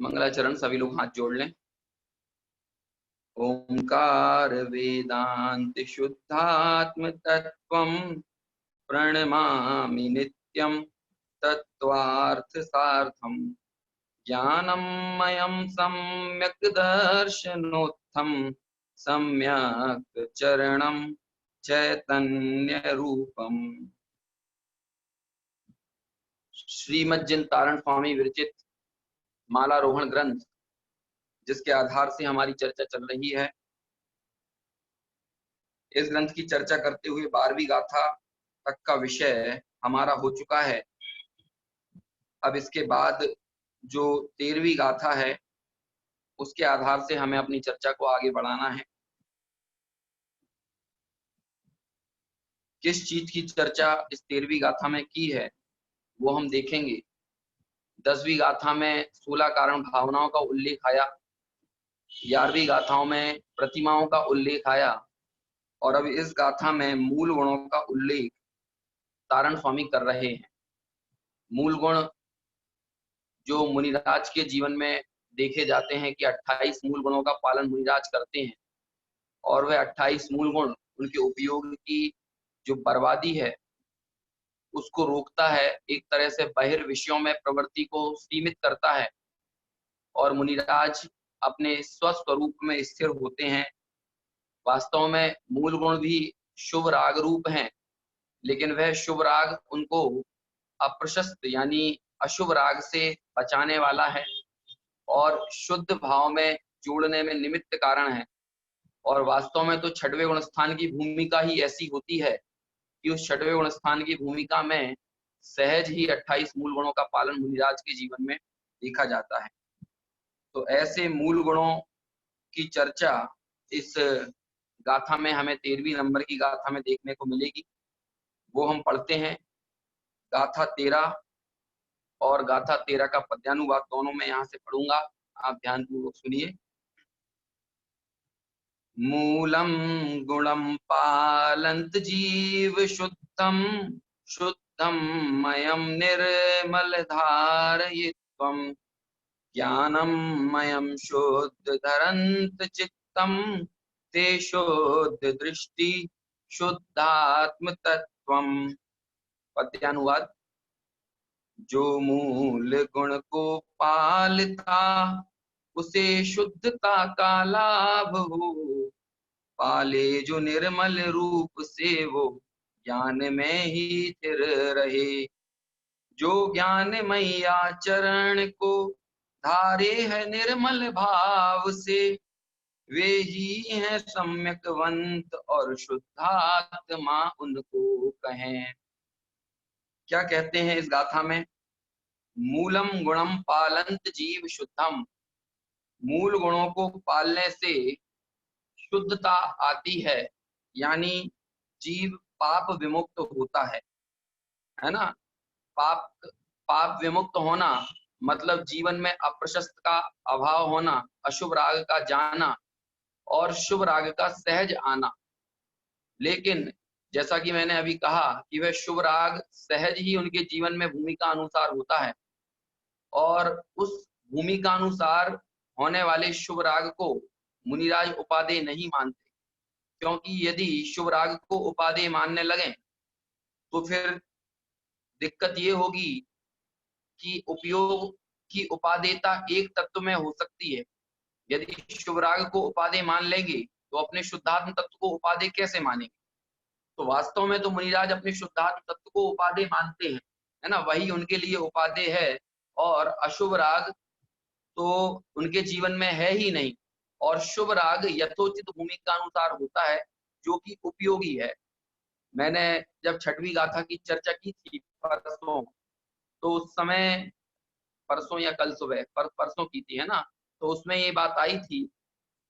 मंगलाचरण सभी लोग हाथ जोड़ लें। ओंकार वेदांत शुद्धात्म तत्वम प्रणमामि नित्यम तत्वार्थ सार्थम ज्ञानमयं सम्यक् दर्शनोत्थम सम्यक् चरणम चैतन्य रूपम। श्रीमज्जन तारण स्वामी विरचित मालारोहण ग्रंथ, जिसके आधार से हमारी चर्चा चल रही है। इस ग्रंथ की चर्चा करते हुए 12वीं गाथा तक का विषय हमारा हो चुका है। अब इसके बाद जो 13वीं गाथा है, उसके आधार से हमें अपनी चर्चा को आगे बढ़ाना है। किस चीज की चर्चा इस 13वीं गाथा में की है वो हम देखेंगे। 10वीं गाथा में 16 कारण भावनाओं का उल्लेख आया, 11वीं गाथाओं में प्रतिमाओं का उल्लेख आया, और अब इस गाथा में मूल गुणों का उल्लेख तारण स्वामी कर रहे हैं। मूल गुण जो मुनिराज के जीवन में देखे जाते हैं कि 28 मूल गुणों का पालन मुनिराज करते हैं, और वह 28 मूल गुण उनके उपयोग की जो बर्बादी है उसको रोकता है, एक तरह से बहिर्विषयों में प्रवृत्ति को सीमित करता है, और मुनिराज अपने स्वस्वरूप में स्थिर होते हैं। वास्तव में मूल गुण भी शुभ राग रूप हैं, लेकिन वह शुभ राग उनको अप्रशस्त यानी अशुभ राग से बचाने वाला है और शुद्ध भाव में जोड़ने में निमित्त कारण है। और वास्तव में तो छठवें गुण स्थान की भूमिका ही ऐसी होती है कि उस छठवें गुण स्थान की भूमिका में सहज ही 28 मूल गुणों का पालन मुनिराज के जीवन में देखा जाता है। तो ऐसे मूल गुणों की चर्चा इस गाथा में हमें 13वीं नंबर की गाथा में देखने को मिलेगी। वो हम पढ़ते हैं। गाथा 13 और गाथा 13 का पद्यानुवाद दोनों में यहाँ से पढ़ूंगा, आप ध्यानपूर्वक सुनिए। मूलम गुणम पालंत जीव शुद्धम शुद्धम मयम निर्मल धारयित्वम ज्ञानम मयम शुद्ध धरंत चित्तम ते शुद्ध दृष्टि शुद्धात्म तत्वम। पद्यानुवाद। जो मूल गुण को पालता उसे शुद्धता का लाभ हो, पाले जो निर्मल रूप से वो ज्ञान में ही स्थिर रहे। जो ज्ञानमय आचरण को धारे है निर्मल भाव से, वे ही हैं सम्यकवंत और शुद्धात्मा उनको कहें। क्या कहते हैं इस गाथा में? मूलम गुणम पालंत जीव शुद्धम। मूल गुणों को पालने से शुद्धता आती है, यानी जीव पाप विमुक्त होता है ना। पाप पाप विमुक्त होना मतलब जीवन में अप्रशस्त का अभाव होना, अशुभ राग का जाना और शुभ राग का सहज आना। लेकिन जैसा कि मैंने अभी कहा कि वह शुभ राग सहज ही उनके जीवन में भूमिका अनुसार होता है, और उस भूमिका अनुसार होने वाले शुभ राग को मुनिराज उपादेय नहीं मानते, क्योंकि यदि शुभ राग को उपादेय मानने लगे तो फिर दिक्कत ये होगी कि उपयोग की उपादेयता एक तत्व में हो सकती है। यदि शुभ राग को उपादेय मान लेंगे तो अपने शुद्धात्म तत्व को उपादेय कैसे मानेंगे? तो वास्तव में तो मुनिराज अपने शुद्धात्म तत्व को उपादेय मानते हैं, है ना, वही उनके लिए उपादेय है, और अशुभ राग तो उनके जीवन में है ही नहीं, और शुभ राग यथोचित भूमिका अनुसार होता है जो कि उपयोगी है। मैंने जब छठवीं गाथा की चर्चा की थी परसों, तो उस समय परसों या कल सुबह परसों की थी, है ना, तो उसमें ये बात आई थी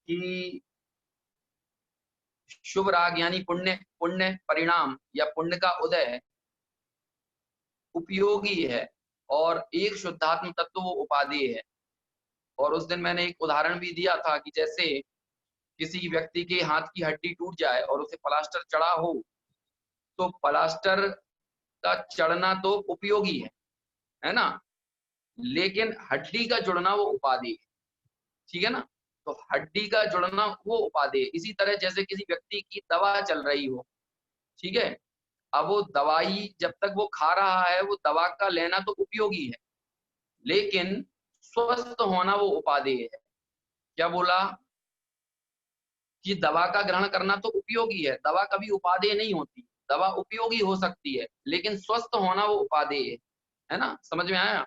कि शुभ राग यानी पुण्य पुण्य परिणाम या पुण्य का उदय उपयोगी है, और एक शुद्धात्म तत्व वो उपादेय है। और उस दिन मैंने एक उदाहरण भी दिया था कि जैसे किसी व्यक्ति के हाथ की हड्डी टूट जाए और उसे प्लास्टर चढ़ा हो, तो प्लास्टर का चढ़ना तो उपयोगी है ना, लेकिन हड्डी का जुड़ना वो उपादेय है, ठीक है ना। तो हड्डी का जुड़ना वो उपादेय है। इसी तरह जैसे किसी व्यक्ति की दवा चल रही हो, ठीक है, अब वो दवाई जब तक वो खा रहा है, वो दवा का लेना तो उपयोगी है, लेकिन स्वस्थ होना वो उपादेय है। क्या बोला कि दवा का ग्रहण करना तो उपयोगी है, दवा कभी उपादेय नहीं होती। दवा उपयोगी हो सकती है, लेकिन स्वस्थ होना वो उपादेय है ना। समझ में आया।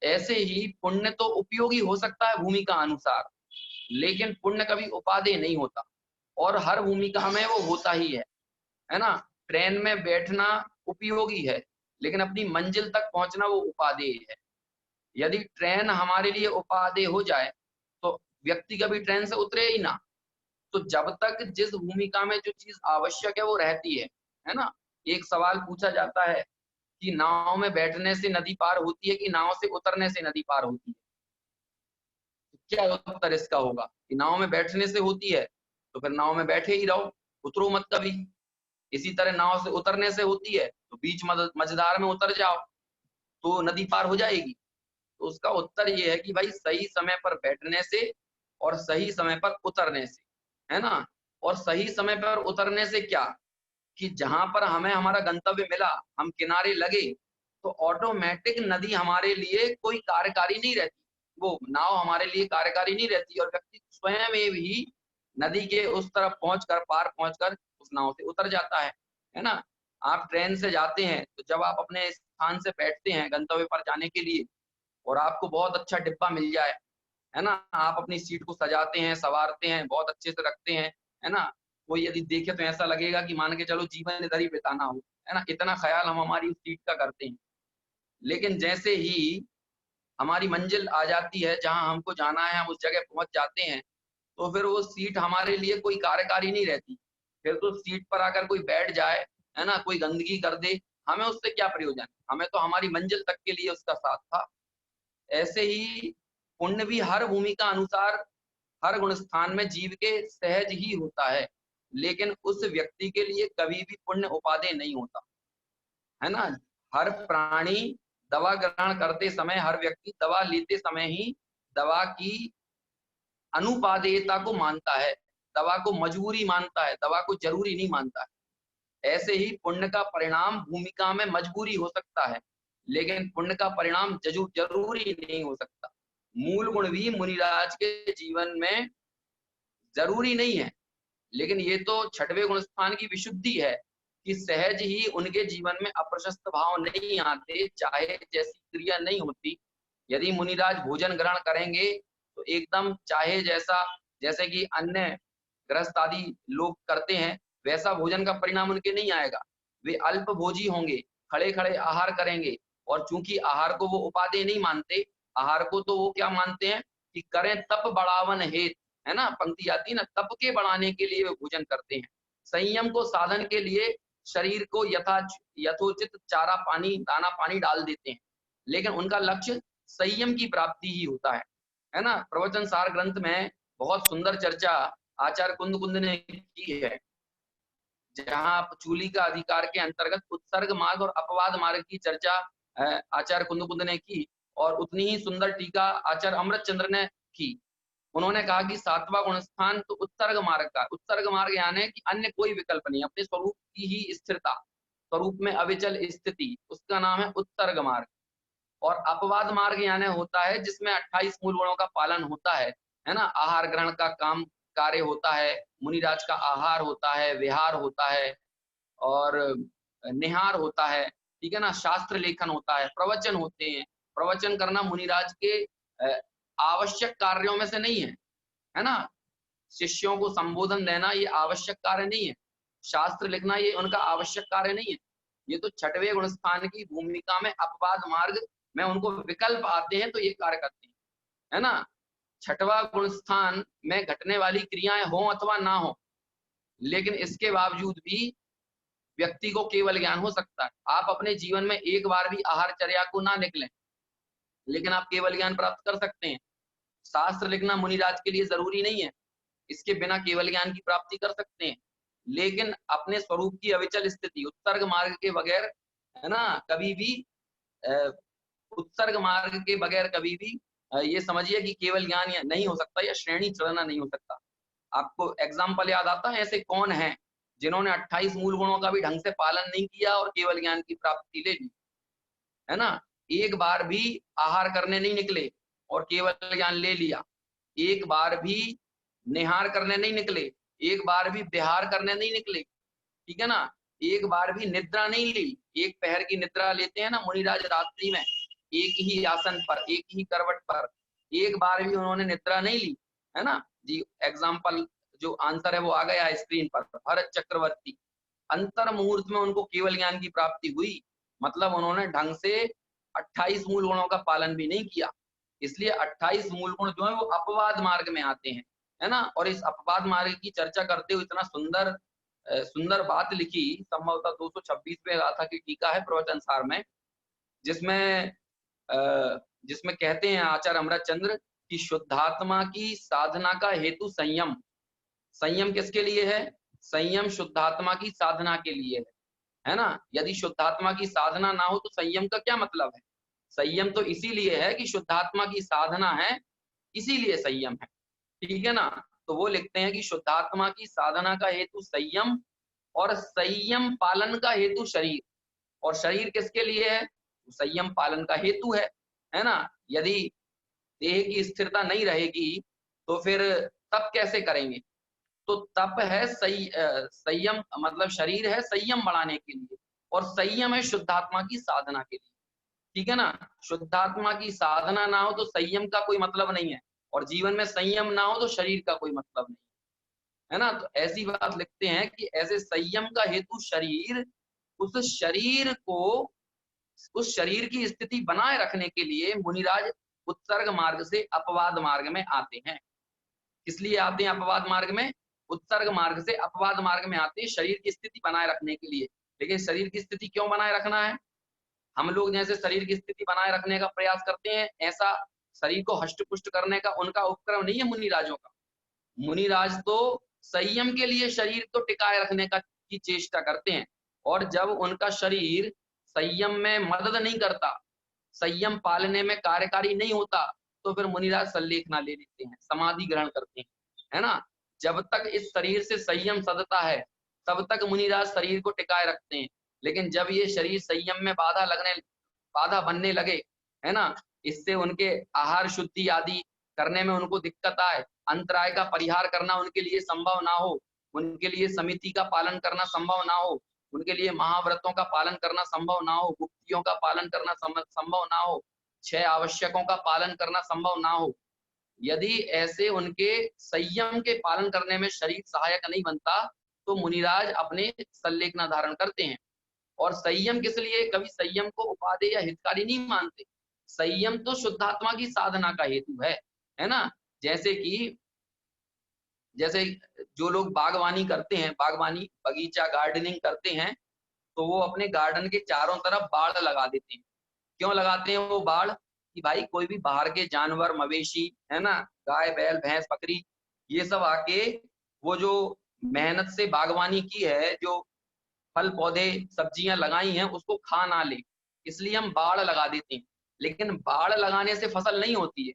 ऐसे ही पुण्य तो उपयोगी हो सकता है भूमिका अनुसार, लेकिन पुण्य कभी उपादेय नहीं होता, और हर भूमिका में वो होता ही है ना। ट्रेन में बैठना उपयोगी है, लेकिन अपनी मंजिल तक पहुंचना वो उपादेय है। यदि ट्रेन हमारे लिए उपादेय हो जाए तो व्यक्ति कभी ट्रेन से उतरे ही ना। तो जब तक जिस भूमिका में जो चीज आवश्यक है वो रहती है ना। एक सवाल पूछा जाता है कि नाव में बैठने से नदी पार होती है कि नाव से उतरने से नदी पार होती है। क्या उत्तर इसका होगा कि नाव में बैठने से होती है, तो फिर नाव में बैठे ही रहो, उतरो मत कभी। इसी तरह नाव से उतरने से होती है, तो बीच मझधार में उतर जाओ तो नदी पार हो जाएगी। तो उसका उत्तर ये है कि भाई सही समय पर बैठने से और सही समय पर उतरने से, है ना। और सही समय पर उतरने से क्या कि जहां पर हमें हमारा गंतव्य मिला, हम किनारे लगे, तो ऑटोमेटिक नदी हमारे लिए कोई कार्यकारी नहीं रहती, वो नाव हमारे लिए कार्यकारी नहीं रहती, और व्यक्ति स्वयं में भी नदी के उस तरफ पहुंचकर, पार पहुंचकर उस नाव से उतर जाता है ना। आप ट्रेन से जाते हैं तो जब आप अपने स्थान से बैठते हैं गंतव्य पर जाने के लिए, और आपको बहुत अच्छा डिब्बा मिल जाए, है ना, आप अपनी सीट को सजाते हैं, संवारते हैं, बहुत अच्छे से रखते हैं, है ना। कोई यदि देखे तो ऐसा लगेगा कि मान के चलो जीवन इधर ही बिताना हो, है ना, इतना ख्याल हम हमारी उस सीट का करते हैं। लेकिन जैसे ही हमारी मंजिल आ जाती है, जहां हमको जाना है, हम उस जगह पहुंच जाते हैं, तो फिर वो सीट हमारे लिए कोई कार्यकारी नहीं रहती। फिर तो सीट पर आकर कोई बैठ जाए, है ना, कोई गंदगी कर दे, हमें उससे क्या प्रयोजन। हमें तो हमारी मंजिल तक के लिए उसका साथ था। ऐसे ही पुण्य भी हर भूमिका अनुसार, हर गुण स्थान में जीव के सहज ही होता है, लेकिन उस व्यक्ति के लिए कभी भी पुण्य उपादेय नहीं होता, है ना। हर प्राणी दवा ग्रहण करते समय, हर व्यक्ति दवा लेते समय ही दवा की अनुपादेयता को मानता है, दवा को मजबूरी मानता है, दवा को जरूरी नहीं मानता है। ऐसे ही पुण्य का परिणाम भूमिका में मजबूरी हो सकता है, लेकिन पुण्य का परिणाम जरूरी नहीं हो सकता। मूल गुण भी मुनिराज के जीवन में जरूरी नहीं है, लेकिन ये तो छठवें गुण स्थान की विशुद्धि है कि सहज ही उनके जीवन में अप्रशस्त भाव नहीं आते, चाहे जैसी क्रिया नहीं होती। यदि मुनिराज भोजन ग्रहण करेंगे तो एकदम चाहे जैसा, जैसे कि अन्य गृहस्थ आदि लोग करते हैं, वैसा भोजन का परिणाम उनके नहीं आएगा। वे अल्प भोजी होंगे, खड़े खड़े आहार करेंगे, और चूंकि आहार को वो उपादेय नहीं मानते, आहार को तो वो क्या मानते हैं कि करें तप बढ़ावन हेत, है ना, पंक्ति आती है ना, तप के बढ़ाने के लिए वे भोजन करते हैं। संयम को साधन के लिए शरीर को यथोचित चारा पानी, दाना पानी डाल देते हैं, लेकिन उनका लक्ष्य संयम की प्राप्ति ही होता है ना। प्रवचन सार ग्रंथ में बहुत सुंदर चर्चा आचार्य कुंद कुंद ने की है, जहां चूली का अधिकार के अंतर्गत उत्सर्ग मार्ग और अपवाद मार्ग की चर्चा आचार्य कुंद कुंद ने की, और उतनी ही सुंदर टीका आचार्य अमृत चंद्र ने की। उन्होंने कहा कि सातवां गुण स्थान तो उत्सर्ग मार्ग का, उत्सर्ग मार्ग यानी कि अन्य कोई विकल्प नहीं, अपने स्वरूप की ही स्थिरता, स्वरूप में अविचल स्थिति, उसका नाम है उत्सर्ग मार्ग। और अपवाद मार्ग यानी होता है जिसमें 28 मूल गुणों का पालन होता है ना, आहार ग्रहण का काम कार्य होता है, मुनिराज का आहार होता है, विहार होता है, और निहार होता है, ठीक है ना, शास्त्र लेखन होता है, प्रवचन होते हैं। प्रवचन करना मुनिराज के आवश्यक कार्यों में से नहीं है ना। शिष्यों को संबोधन देना ये आवश्यक कार्य नहीं है, शास्त्र लिखना ये उनका आवश्यक कार्य नहीं है। ये तो छठवें गुण स्थान की भूमिका में अपवाद मार्ग में उनको विकल्प आते हैं तो ये कार्य करते हैं, है ना। छठवां गुण स्थान में घटने वाली क्रियाएं हो अथवा ना हो, लेकिन इसके बावजूद भी व्यक्ति को केवल ज्ञान हो सकता है। आप अपने जीवन में एक बार भी आहारचर्या को ना निकलें, लेकिन आप केवल ज्ञान प्राप्त कर सकते हैं। शास्त्र लिखना मुनिराज के लिए जरूरी नहीं है, इसके बिना केवल ज्ञान की प्राप्ति कर सकते हैं। लेकिन अपने स्वरूप की अविचल स्थिति, उत्सर्ग मार्ग के बगैर, है ना, कभी भी उत्सर्ग मार्ग के बगैर कभी भी ये समझिए कि केवल ज्ञान नहीं हो सकता या श्रेणी चढ़ना नहीं हो सकता। आपको एग्जाम्पल याद आता है ऐसे कौन है जिन्होंने 28 मूल गुणों का भी ढंग से पालन नहीं किया और केवल ज्ञान की प्राप्ति ले ली, है ना? एक बार भी आहार करने नहीं निकले और केवल ज्ञान ले लिया, एक बार भी निहार करने नहीं निकले, एक बार भी विहार करने नहीं निकले, ठीक है ना? एक बार भी निद्रा नहीं ली, एक पहर की निद्रा लेते हैं ना मुनिराज रात्रि में, एक ही आसन पर, एक ही करवट पर, एक बार भी उन्होंने निद्रा नहीं ली, है ना जी? एग्जाम्पल जो आंसर है वो आ गया स्क्रीन पर, भरत चक्रवर्ती। अंतर मुहूर्त में उनको केवल ज्ञान की प्राप्ति हुई, मतलब उन्होंने ढंग से 28 मूल गुणों का पालन भी नहीं किया। इसलिए 28 मूल गुण जो है वो अपवाद मार्ग में आते हैं, है ना? और इस अपवाद मार्ग की चर्चा करते हुए इतना सुंदर बात लिखी, संभवतः 226वें गाथा की टीका है प्रवचन सार में, जिसमें जिसमें कहते हैं आचार्य अमृतचंद्र कि शुद्धात्मा की साधना का हेतु संयम। संयम किसके लिए है? संयम शुद्धात्मा की साधना के लिए है ना? यदि शुद्धात्मा की साधना ना हो तो संयम का क्या मतलब है? संयम तो इसीलिए है कि शुद्धात्मा की साधना है, इसीलिए संयम है, ठीक है ना? तो वो लिखते हैं कि शुद्धात्मा की साधना का हेतु संयम और संयम पालन का हेतु शरीर। और शरीर किसके लिए है? संयम पालन का हेतु है ना? यदि देह की स्थिरता नहीं रहेगी तो फिर तप कैसे करेंगे? तो तप है संयम, मतलब शरीर है संयम बढ़ाने के लिए, और संयम है शुद्धात्मा की साधना के लिए, ठीक है ना? शुद्धात्मा की साधना ना हो तो संयम का कोई मतलब नहीं है, और जीवन में संयम ना हो तो शरीर का कोई मतलब नहीं है ना? तो ऐसी बात लिखते हैं कि ऐसे संयम का हेतु शरीर, उस शरीर को, उस शरीर की स्थिति बनाए रखने के लिए मुनिराज उत्सर्ग मार्ग से अपवाद मार्ग में आते हैं। किस लिए आते हैं अपवाद मार्ग में? उत्सर्ग मार्ग से अपवाद मार्ग में आते हैं शरीर की स्थिति बनाए रखने के लिए। लेकिन शरीर की स्थिति क्यों बनाए रखना है? हम लोग जैसे शरीर की स्थिति बनाए रखने का प्रयास करते हैं, ऐसा शरीर को हष्ट पुष्ट करने का उनका उपक्रम नहीं है मुनिराजों का। मुनिराज तो संयम के लिए शरीर को टिकाए रखने की चेष्टा करते हैं, और जब उनका शरीर संयम में मदद नहीं करता, संयम पालने में कार्यकारी नहीं होता, तो फिर मुनिराज सल्लेखना ले लेते हैं, समाधि ग्रहण करते हैं, है ना? जब तक इस शरीर से संयम सदता है तब तक मुनिराज शरीर को टिकाए रखते हैं, लेकिन जब ये शरीर संयम में बाधा बनने लगे, है ना, इससे उनके आहार शुद्धि आदि करने में उनको दिक्कत आए, अंतराय का परिहार करना उनके लिए संभव ना हो, उनके लिए समिति का पालन करना संभव ना हो, उनके लिए महाव्रतों का पालन करना संभव ना हो, गुप्तियों का पालन करना संभव ना हो, 6 आवश्यकों का पालन करना संभव ना हो, यदि ऐसे उनके संयम के पालन करने में शरीर सहायक नहीं बनता, तो मुनिराज अपने सल्लेखना धारण करते हैं। और संयम किस लिए? कभी संयम को उपादेय या हितकारी नहीं मानते। संयम तो शुद्धात्मा की साधना का हेतु है ना? जैसे जो लोग बागवानी करते हैं, बागवानी बगीचा गार्डनिंग करते हैं, तो वो अपने गार्डन के चारों तरफ बाड़ लगा देते हैं। क्यों लगाते हैं वो बाड़? कि भाई कोई भी बाहर के जानवर, मवेशी, है ना, गाय बैल भैंस बकरी, ये सब आके वो जो मेहनत से बागवानी की है, जो फल पौधे सब्जियां लगाई हैं, उसको खा ना ले, इसलिए हम बाड़ लगा देते हैं। लेकिन बाड़ लगाने से फसल नहीं होती है।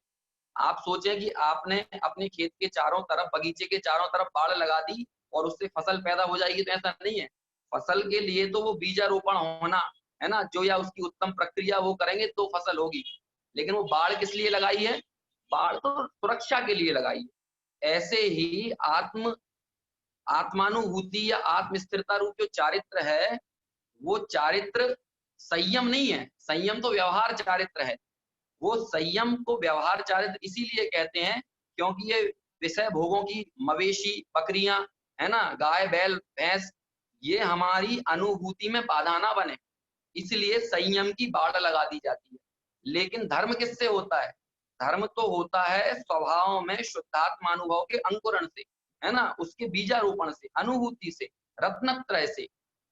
आप सोचें कि आपने अपने खेत के चारों तरफ, बगीचे के चारों तरफ बाड़ लगा दी और उससे फसल पैदा हो जाएगी, तो ऐसा नहीं है। फसल के लिए तो वो बीजारोपण होना, है ना, जो या उसकी उत्तम प्रक्रिया वो करेंगे तो फसल होगी। लेकिन वो बाड़ किस लिए लगाई है? बाड़ तो सुरक्षा के लिए लगाई है। ऐसे ही आत्मानुभूति या आत्म स्थिरता रूप जो चारित्र है, वो चारित्र संयम नहीं है। संयम तो व्यवहार चारित्र है। वो संयम को व्यवहार चारित्र इसीलिए कहते हैं क्योंकि ये विषय भोगों की मवेशी बकरियां, है ना, गाय बैल भैंस, ये हमारी अनुभूति में बाधा ना बने, इसलिए संयम की बाड़ लगा दी जाती है। लेकिन धर्म किससे होता है? धर्म तो होता है स्वभाव में शुद्धात्मानुभव के अंकुरण से, है ना, उसके बीजारोपण से, अनुभूति से, रत्नत्रय से,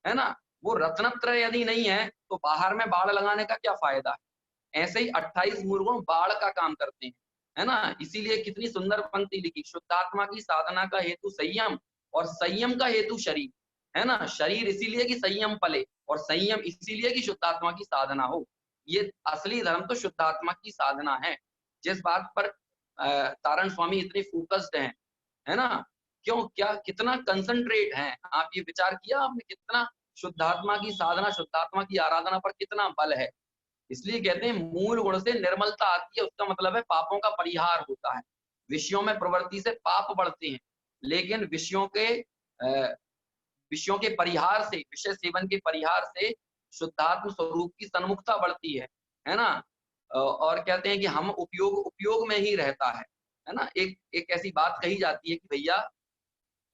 है ना। वो रत्नत्रय यदि नहीं है तो बाहर में बाड़ लगाने का क्या फायदा है? ऐसे ही 28 मूल गुण बाढ़ का काम करते हैं, है ना। इसीलिए कितनी सुंदर पंक्ति लिखी, शुद्धात्मा की साधना का हेतु संयम और संयम का हेतु शरीर, है ना। शरीर इसीलिए कि संयम पले और संयम इसीलिए कि शुद्धात्मा की साधना हो। ये असली धर्म तो शुद्धात्मा की साधना है, जिस बात पर तारण स्वामी इतने फोकस्ड हैं, है ना? क्यों, क्या, कितना कंसंट्रेट हैं? आप ये विचार किया आपने, कितना शुद्धात्मा की साधना, शुद्धात्मा की आराधना पर कितना बल है। इसलिए कहते हैं मूल गुण से निर्मलता आती है, उसका मतलब है पापों का परिहार होता है। विषयों में प्रवृत्ति से पाप बढ़ते हैं, लेकिन विषयों के परिहार से, विषय सेवन के परिहार से शुद्धात्म स्वरूप की सन्मुखता बढ़ती है ना? और कहते हैं कि हम उपयोग में ही रहता है ना? एक ऐसी बात कही जाती है कि भैया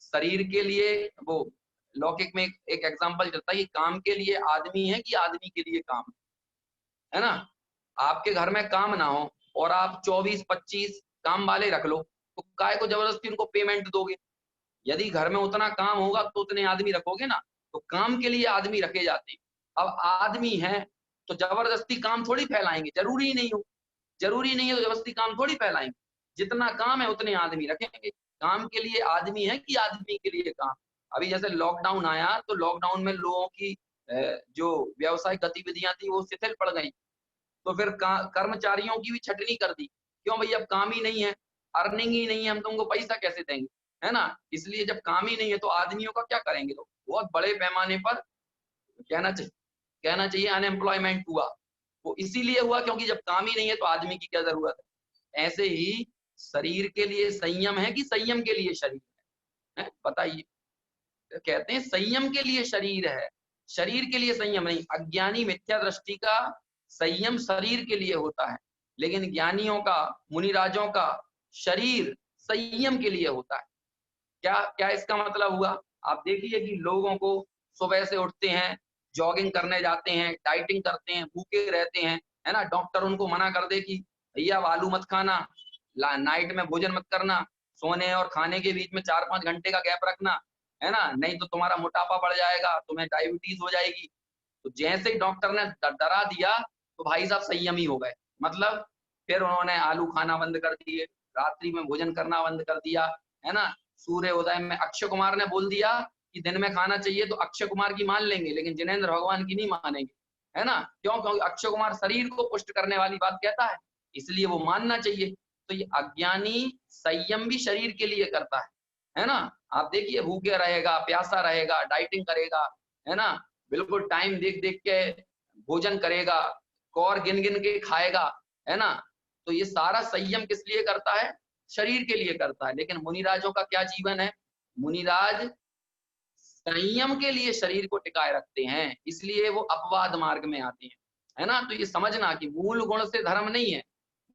शरीर के लिए, वो लौकिक में एक एग्जांपल चलता है कि काम के लिए आदमी है कि आदमी के लिए काम है ना? आपके घर में काम ना हो और आप 24-25 काम वाले रख लो, तो काहे को जबरदस्ती उनको पेमेंट दोगे? यदि घर में उतना काम होगा तो उतने आदमी रखोगे ना, तो काम के लिए आदमी रखे जाते हैं। अब आदमी है तो जबरदस्ती काम थोड़ी फैलाएंगे, जरूरी नहीं हो, जरूरी नहीं है तो जबरदस्ती काम थोड़ी फैलाएंगे। जितना काम है उतने आदमी रखेंगे। काम के लिए आदमी है कि आदमी के लिए काम? अभी जैसे लॉकडाउन आया तो लॉकडाउन में लोगों की जो व्यावसायिक गतिविधियां थी वो शिथिल पड़ गई, तो फिर कर्मचारियों की भी छटनी कर दी। क्यों भाई, अब काम ही नहीं है, अर्निंग ही नहीं है, हम तुमको पैसा कैसे देंगे, है ना? इसलिए जब काम ही नहीं है तो आदमियों का क्या करेंगे लोग? बहुत बड़े पैमाने पर कहना चाहिए अनएम्प्लॉयमेंट हुआ। वो इसीलिए हुआ क्योंकि जब काम ही नहीं है तो आदमी की क्या जरूरत है। ऐसे ही शरीर के लिए संयम है कि संयम के लिए शरीर है? बताइए। कहते हैं संयम के लिए शरीर है, शरीर के लिए संयम नहीं। अज्ञानी मिथ्या दृष्टि का संयम शरीर के लिए होता है, लेकिन ज्ञानियों का, मुनिराजों का शरीर संयम के लिए होता है। क्या क्या इसका मतलब हुआ? आप देखिए कि लोगों को सुबह से उठते हैं, जॉगिंग करने जाते हैं, डाइटिंग करते हैं, भूखे रहते हैं, है ना? डॉक्टर उनको मना कर दे कि भैया आलू मत खाना, नाइट में भोजन मत करना, सोने और खाने के बीच में 4-5 घंटे का गैप रखना, है ना? नहीं तो तुम्हारा मोटापा बढ़ जाएगा, तुम्हें डायबिटीज हो जाएगी। तो जैसे ही डॉक्टर ने डरा दिया तो भाई साहब संयमी हो गए। मतलब फिर उन्होंने आलू खाना बंद कर दिए, रात्रि में भोजन करना बंद कर दिया, है ना? सूर्य उदय में अक्षय कुमार ने बोल दिया कि दिन में खाना चाहिए, तो अक्षय कुमार की मान लेंगे, लेकिन जिनेंद्र भगवान की नहीं मानेंगे, है ना? क्यों? क्योंकि अक्षय कुमार शरीर को पुष्ट करने वाली बात कहता है, इसलिए वो मानना चाहिए। तो ये अज्ञानी संयम भी शरीर के लिए करता है ना? आप देखिए भूखे रहेगा, प्यासा रहेगा, डाइटिंग करेगा, है ना? बिल्कुल टाइम देख देख के भोजन करेगा, कौर गिन गिन के खाएगा, है ना? तो ये सारा संयम किस लिए करता है? शरीर के लिए करता है। लेकिन मुनिराजों का क्या जीवन है? मुनिराज संयम के लिए शरीर को टिकाए रखते हैं, इसलिए वो अपवाद मार्ग में आते हैं, है ना? तो ये समझना कि मूल गुण से धर्म नहीं है,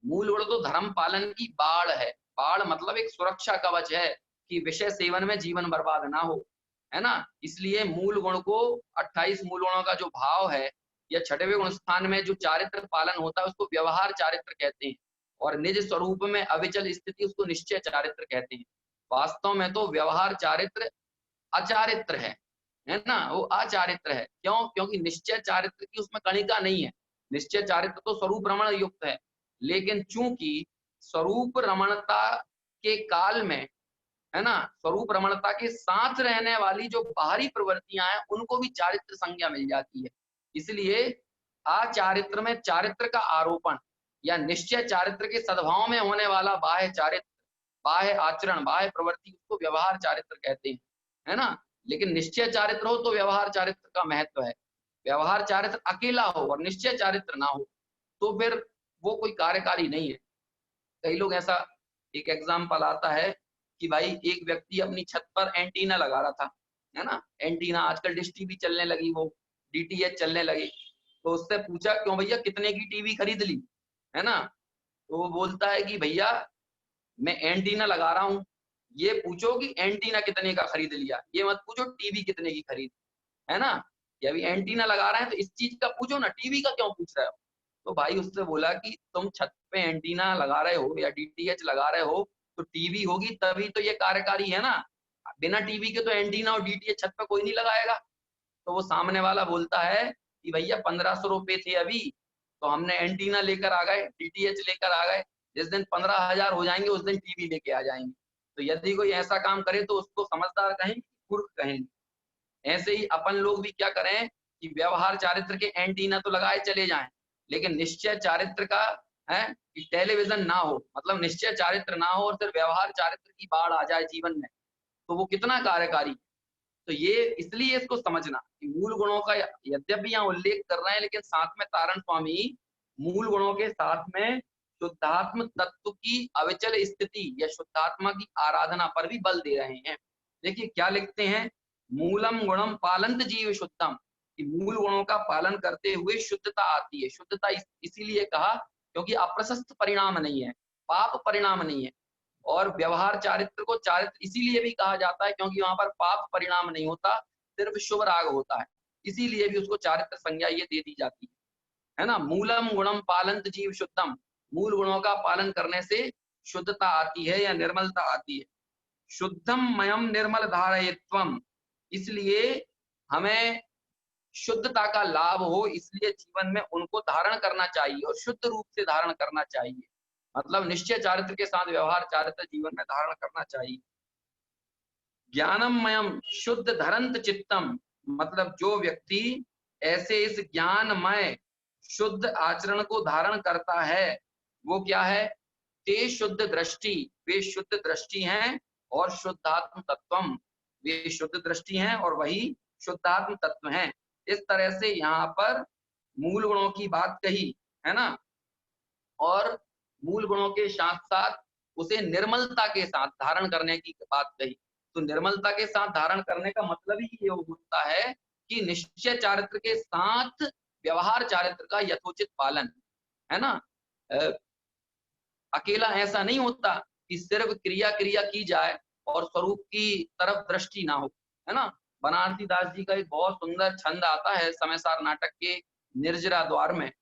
मूल गुण तो धर्म पालन की बाड़ है। बाड़ मतलब एक सुरक्षा कवच है कि विषय सेवन में जीवन बर्बाद ना हो, है ना? इसलिए मूल गुण को, 28 मूल गुणों का जो भाव है, या छठवें गुण स्थान में जो चारित्र पालन होता है उसको व्यवहार चारित्र कहते हैं, और निज स्वरूप में अविचल स्थिति उसको निश्चय चारित्र कहते हैं। वास्तव में तो व्यवहार चारित्र अचारित्र है ना? वो अचारित्र है। क्यों? क्योंकि निश्चय चारित्र की उसमें कणिका नहीं है। निश्चय चारित्र तो स्वरूप रमण युक्त है, लेकिन चूंकि स्वरूप रमणता के काल में, है ना, स्वरूप रमणता के साथ रहने वाली जो बाहरी प्रवृत्तियां हैं उनको भी चारित्र संज्ञा मिल जाती है। इसलिए अचारित्र में चारित्र का आरोपण या निश्चय चारित्र के सद्भाव में होने वाला बाह्य चारित्र, बाह्य आचरण, बाह्य प्रवृत्ति, उसको व्यवहार चारित्र कहते हैं, है ना? लेकिन निश्चय चारित्र हो तो व्यवहार चारित्र का महत्व है। व्यवहार चारित्र अकेला हो और निश्चय चारित्र ना हो तो फिर वो कोई कार्यकारी नहीं है। कई लोग ऐसा, एक एग्जाम्पल आता है कि भाई एक व्यक्ति अपनी छत पर एंटीना लगा रहा था, है ना? एंटीना आजकल डिश टीवी चलने लगी, वो डीटीएच चलने लगी, तो उससे पूछा क्यों भैया कितने की टीवी खरीद ली, है ना? तो वो बोलता है कि भैया मैं एंटीना लगा रहा हूँ, ये पूछो कि एंटीना कितने का खरीद लिया, ये मत पूछो टीवी कितने की खरीद, है ना? ये अभी एंटीना लगा रहे हैं तो इस चीज का पूछो ना, टीवी का क्यों पूछ रहे हो? तो भाई उससे बोला कि तुम छत पे एंटीना लगा रहे हो या डीटीएच लगा रहे हो तो टीवी होगी तभी तो ये कार्यकारी है ना, बिना टीवी के तो एंटीना और डीटीएच छत पे कोई नहीं लगाएगा। तो वो सामने वाला बोलता है कि भैया 1500 रुपए थे अभी, तो हमने एंटीना लेकर आ गए, डीटीएच लेकर आ गए, जिस दिन 15,000 हो जाएंगे उस दिन टीवी लेके आ जाएंगे। तो यदि कोई ऐसा काम करे तो उसको समझदार कहेंगे, मूर्ख कहेंगे। ऐसे ही अपन लोग भी क्या करें कि व्यवहार चारित्र के एंटीना तो लगाए चले जाएं, लेकिन निश्चय चारित्र का है कि टेलीविजन ना हो, मतलब निश्चय चारित्र ना हो और सिर्फ व्यवहार चारित्र की बाढ़ आ जाए जीवन में, तो वो कितना कार्यकारी। तो ये इसलिए इसको समझना कि मूल गुणों का यद्यपि यहाँ उल्लेख कर रहे हैं, लेकिन साथ में तारण स्वामी मूल गुणों के साथ में शुद्धात्म तत्व की अविचल स्थिति या शुद्धात्मा की आराधना पर भी बल दे रहे हैं। देखिए क्या लिखते हैं, मूलम गुणम पालंत जीव शुद्धम, कि मूल गुणों का पालन करते हुए शुद्धता आती है। शुद्धता इसीलिए कहा क्योंकि अप्रशस्त परिणाम नहीं है, पाप परिणाम नहीं है। और व्यवहार चारित्र को चारित्र इसीलिए भी कहा जाता है क्योंकि वहां पर पाप परिणाम नहीं होता, सिर्फ शुभ राग होता है, इसीलिए भी उसको चारित्र संज्ञा ये दे दी जाती है ना। मूलम गुणम पालंत जीव शुद्धम, मूल गुणों का पालन करने से शुद्धता आती है या निर्मलता आती है। शुद्धम मयम निर्मल धारयित्वम, इसलिए हमें शुद्धता का लाभ हो, इसलिए जीवन में उनको धारण करना चाहिए और शुद्ध रूप से धारण करना चाहिए, मतलब निश्चय चारित्र के साथ व्यवहार चारित्र जीवन में धारण करना चाहिए। ज्ञानमयम शुद्ध धरंत चित्तम, मतलब जो व्यक्ति ऐसे इस ज्ञानमय शुद्ध आचरण को धारण करता है वो क्या है, ते शुद्ध दृष्टि, वे शुद्ध दृष्टि हैं और शुद्धात्म तत्वम, वे शुद्ध दृष्टि हैं और वही शुद्धात्म तत्व हैं। इस तरह से यहाँ पर मूल गुणों की बात कही है ना, और मूल गुणों के साथ साथ उसे निर्मलता के साथ धारण करने की बात कही। तो निर्मलता के साथ धारण करने का मतलब ही ये होता है कि निश्चय चारित्र के साथ व्यवहार चारित्र का यथोचित पालन, है ना। अकेला ऐसा नहीं होता कि सिर्फ क्रिया क्रिया की जाए और स्वरूप की तरफ दृष्टि ना हो, है ना। बनारसी दास जी का एक बहुत सुंदर छंद आता है समयसार नाटक के निर्जरा द्वार में,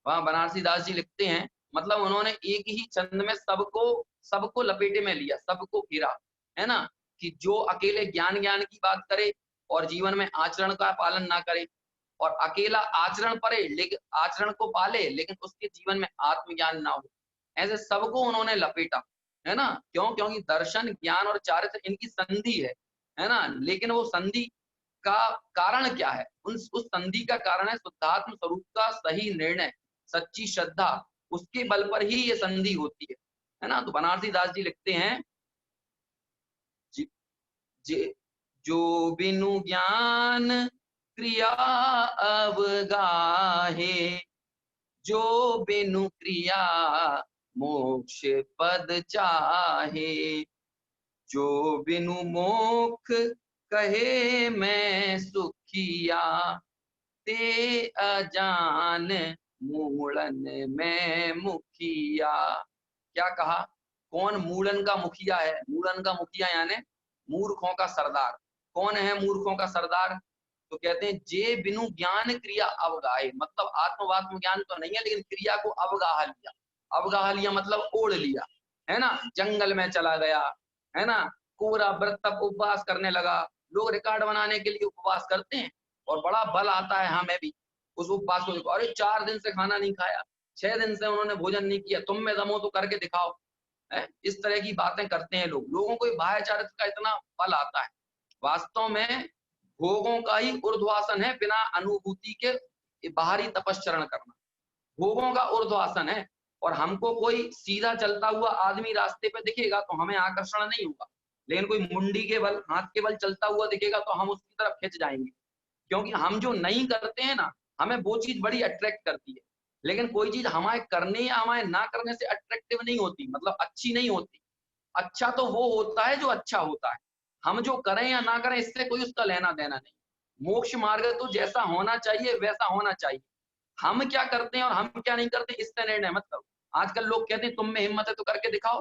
वहां बनारसी दास जी लिखते हैं, मतलब उन्होंने एक ही छंद में सबको लपेटे में लिया, सबको घेरा, है ना, कि जो अकेले ज्ञान ज्ञान की बात करे और जीवन में आचरण का पालन ना करे, और अकेला आचरण परे लेकिन आचरण को पाले लेकिन उसके जीवन में आत्मज्ञान ना हो, ऐसे सबको उन्होंने लपेटा, है ना। क्यों, क्योंकि दर्शन ज्ञान और चारित्र इनकी संधि है ना। लेकिन वो संधि का कारण क्या है, उस संधि का कारण है शुद्धात्म स्वरूप का सही निर्णय, सच्ची श्रद्धा, उसके बल पर ही ये संधि होती है ना। तो बनारसी दास जी लिखते हैं, जो बिनु ज्ञान क्रिया अवगाहे, जो बिनु क्रिया मोक्ष पद चाहे, जो बिनु मोक्ष कहे मैं सुखिया, ते अजान मूलन में मुखिया। क्या कहा, कौन मूलन का मुखिया है, मूलन का मुखिया यानी मूर्खों का सरदार। कौन है मूर्खों का सरदार, तो कहते हैं जे बिनु ज्ञान क्रिया अवगाहे, मतलब आत्मवात्म ज्ञान तो नहीं है लेकिन क्रिया को अवगाह लिया। अवगाह लिया मतलब ओढ़ लिया, है ना, जंगल में चला गया, है ना, पूरा व्रत तक उपवास करने लगा। लोग रिकॉर्ड बनाने के लिए उपवास करते हैं और बड़ा बल आता है, हाँ मैं भी उस उपवास को देखो, अरे 4 दिन से खाना नहीं खाया, 6 दिन से उन्होंने भोजन नहीं किया, तुम में दम हो तो करके दिखाओ, है। इस तरह की बातें करते हैं लोग, लोगों को बाह्य चारित्र का इतना बल आता है। वास्तव में भोगों का ही ऊर्ध्वासन है, बिना अनुभूति के बाहरी तपश्चरण करना भोगों का ऊर्ध्वासन है। और हमको कोई सीधा चलता हुआ आदमी रास्ते पे दिखेगा तो हमें आकर्षण नहीं होगा, लेकिन कोई मुंडी के बल, हाथ के बल चलता हुआ दिखेगा तो हम उसकी तरफ खिंच जाएंगे, क्योंकि हम जो नहीं करते हैं ना, हमें वो चीज बड़ी अट्रैक्ट करती है। लेकिन कोई चीज हमारे करने या हमारे ना करने से अट्रैक्टिव नहीं होती, मतलब अच्छी नहीं होती। अच्छा तो वो होता है जो अच्छा होता है, हम जो करें या ना करें इससे कोई उसका लेना देना नहीं। मोक्ष मार्ग तो जैसा होना चाहिए वैसा होना चाहिए, हम क्या करते हैं और हम क्या नहीं करते इससे निर्णय मत करो। आजकल लोग कहते हैं तुम में हिम्मत है तो करके दिखाओ,